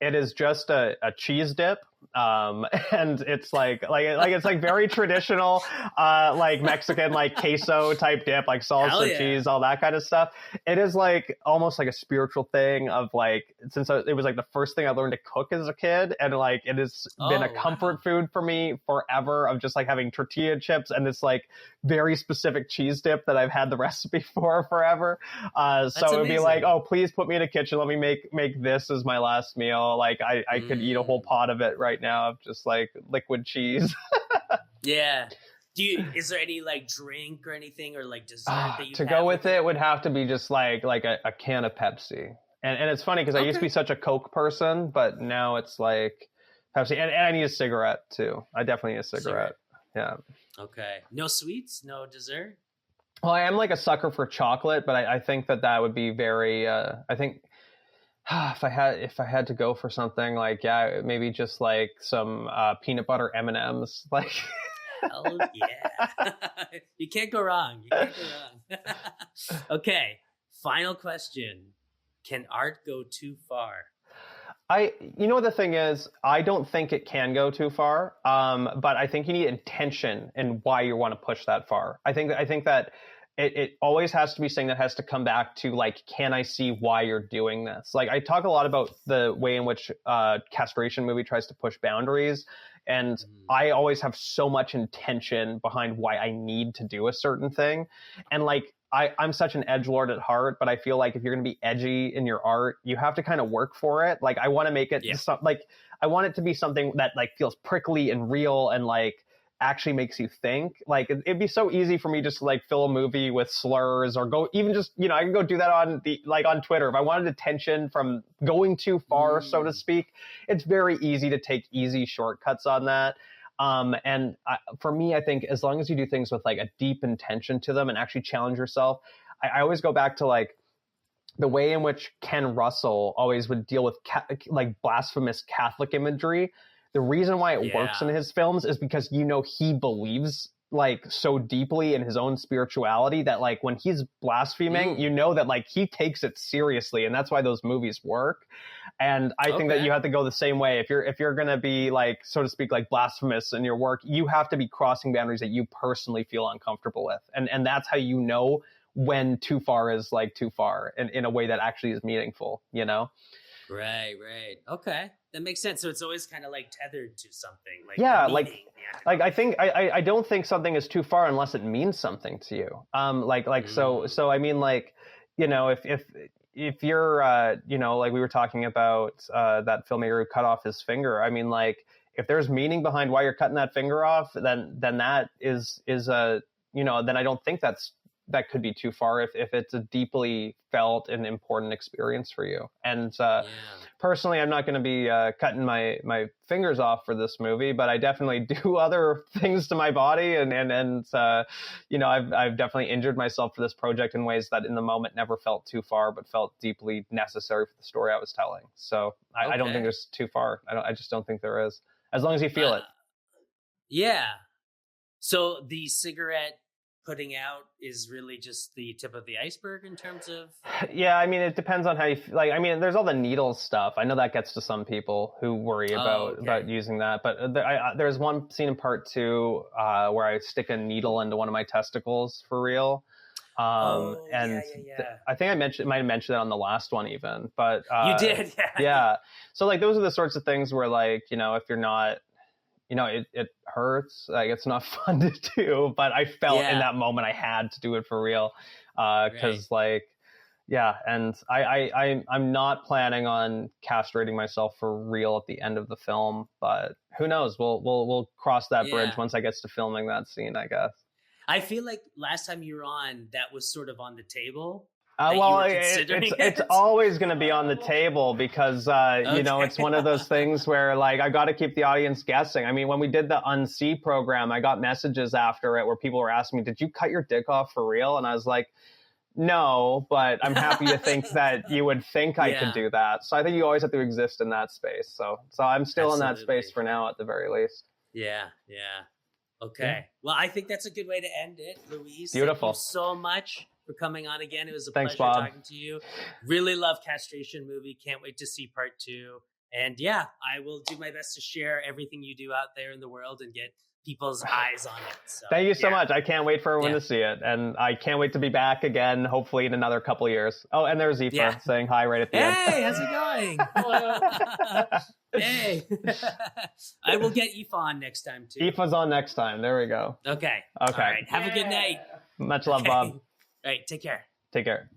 it is just a cheese dip. And it's like it's like very traditional, like Mexican, like queso type dip, like salsa cheese, all that kind of stuff. It is like almost like a spiritual thing of like, since it was like the first thing I learned to cook as a kid. And like, it has been a comfort food for me forever, of just like having tortilla chips and this like very specific cheese dip that I've had the recipe for forever. So it would be like, oh, please put me in a kitchen. Let me make this as my last meal. Like I could eat a whole pot of it right now, of just like liquid cheese. Yeah. Is there any like drink or anything or like dessert that you to go with it would have to be just like a can of Pepsi. And it's funny because I used to be such a Coke person, but now it's like Pepsi. And I need a cigarette too. I definitely need a cigarette. Yeah. Okay. No sweets, no dessert? Well, I am like a sucker for chocolate, but I think that would be very I think if I had to go for something like, maybe just like some peanut butter M&Ms, like. Hell yeah. You can't go wrong. Okay. Final question. Can art go too far? You know what the thing is? I don't think it can go too far. But I think you need intention in why you want to push that far. I think that it always has to be something that has to come back to like, can I see why you're doing this? Like I talk a lot about the way in which Castration Movie tries to push boundaries. And I always have so much intention behind why I need to do a certain thing. And like, I'm such an edgelord at heart, but I feel like if you're going to be edgy in your art, you have to kind of work for it. Like I want to make it I want it to be something that like feels prickly and real and like actually makes you think. Like it'd be so easy for me just to like fill a movie with slurs or go even just, I can go do that on Twitter. If I wanted attention from going too far, so to speak, it's very easy to take easy shortcuts on that. For me, I think as long as you do things with like a deep intention to them and actually challenge yourself, I always go back to like the way in which Ken Russell always would deal with like blasphemous Catholic imagery. The reason why it works in his films is because, he believes like so deeply in his own spirituality that like when he's blaspheming, that like he takes it seriously, and that's why those movies work. And I think that you have to go the same way. If you're going to be like, so to speak, like blasphemous in your work, you have to be crossing boundaries that you personally feel uncomfortable with. And that's how you know when too far is like too far in a way that actually is meaningful, Right. Okay. That makes sense. So it's always kind of like tethered to something. Like I think I don't think something is too far unless it means something to you. So I mean, like, if you're like we were talking about that filmmaker who cut off his finger. I mean, like if there's meaning behind why you're cutting that finger off, then that is then I don't think that could be too far if it's a deeply felt and important experience for you. And personally, I'm not going to be cutting my fingers off for this movie, but I definitely do other things to my body. And I've definitely injured myself for this project in ways that in the moment never felt too far, but felt deeply necessary for the story I was telling. So I don't think there's too far. I just don't think there is, as long as you feel it. Yeah. So the cigarette putting out is really just the tip of the iceberg in terms of? Yeah, I mean, it depends on how you like. I mean, there's all the needle stuff. I know that gets to some people who worry about using that. But there's one scene in part 2 where I stick a needle into one of my testicles for real. I think I might have mentioned it on the last one even. But you did, yeah. Yeah. So like those are the sorts of things where like, you know, if you're not, you know, it hurts. Like it's not fun to do, but I felt in that moment I had to do it for real. Cause like, yeah. And I'm not planning on castrating myself for real at the end of the film, but who knows? We'll cross that bridge once I get to filming that scene, I guess. I feel like last time you were on, that was sort of on the table. Well, it's always going to be on the table because, you know, it's one of those things where, like, I got to keep the audience guessing. I mean, when we did the Unsee program, I got messages after it where people were asking me, did you cut your dick off for real? And I was like, no, but I'm happy to think that you would think I could do that. So I think you always have to exist in that space. So I'm still in that space for now, at the very least. Yeah. Okay. Yeah. Well, I think that's a good way to end it, Louise. Beautiful. Thank you so much for coming on again. It was a Thanks, pleasure Bob. talking to you. Really love Castration Movie. Can't wait to see part 2. And yeah, I will do my best to share everything you do out there in the world and get people's eyes on it. So, thank you so much. I can't wait for everyone to see it. And I can't wait to be back again, hopefully in another couple of years. Oh, and there's Aoife saying hi right at the end. Hey, how's it going? Hey. I will get Aoife on next time too. Aoife's on next time. There we go. Okay. All right. Have a good night. Much love, Bob. All right. Take care. Take care.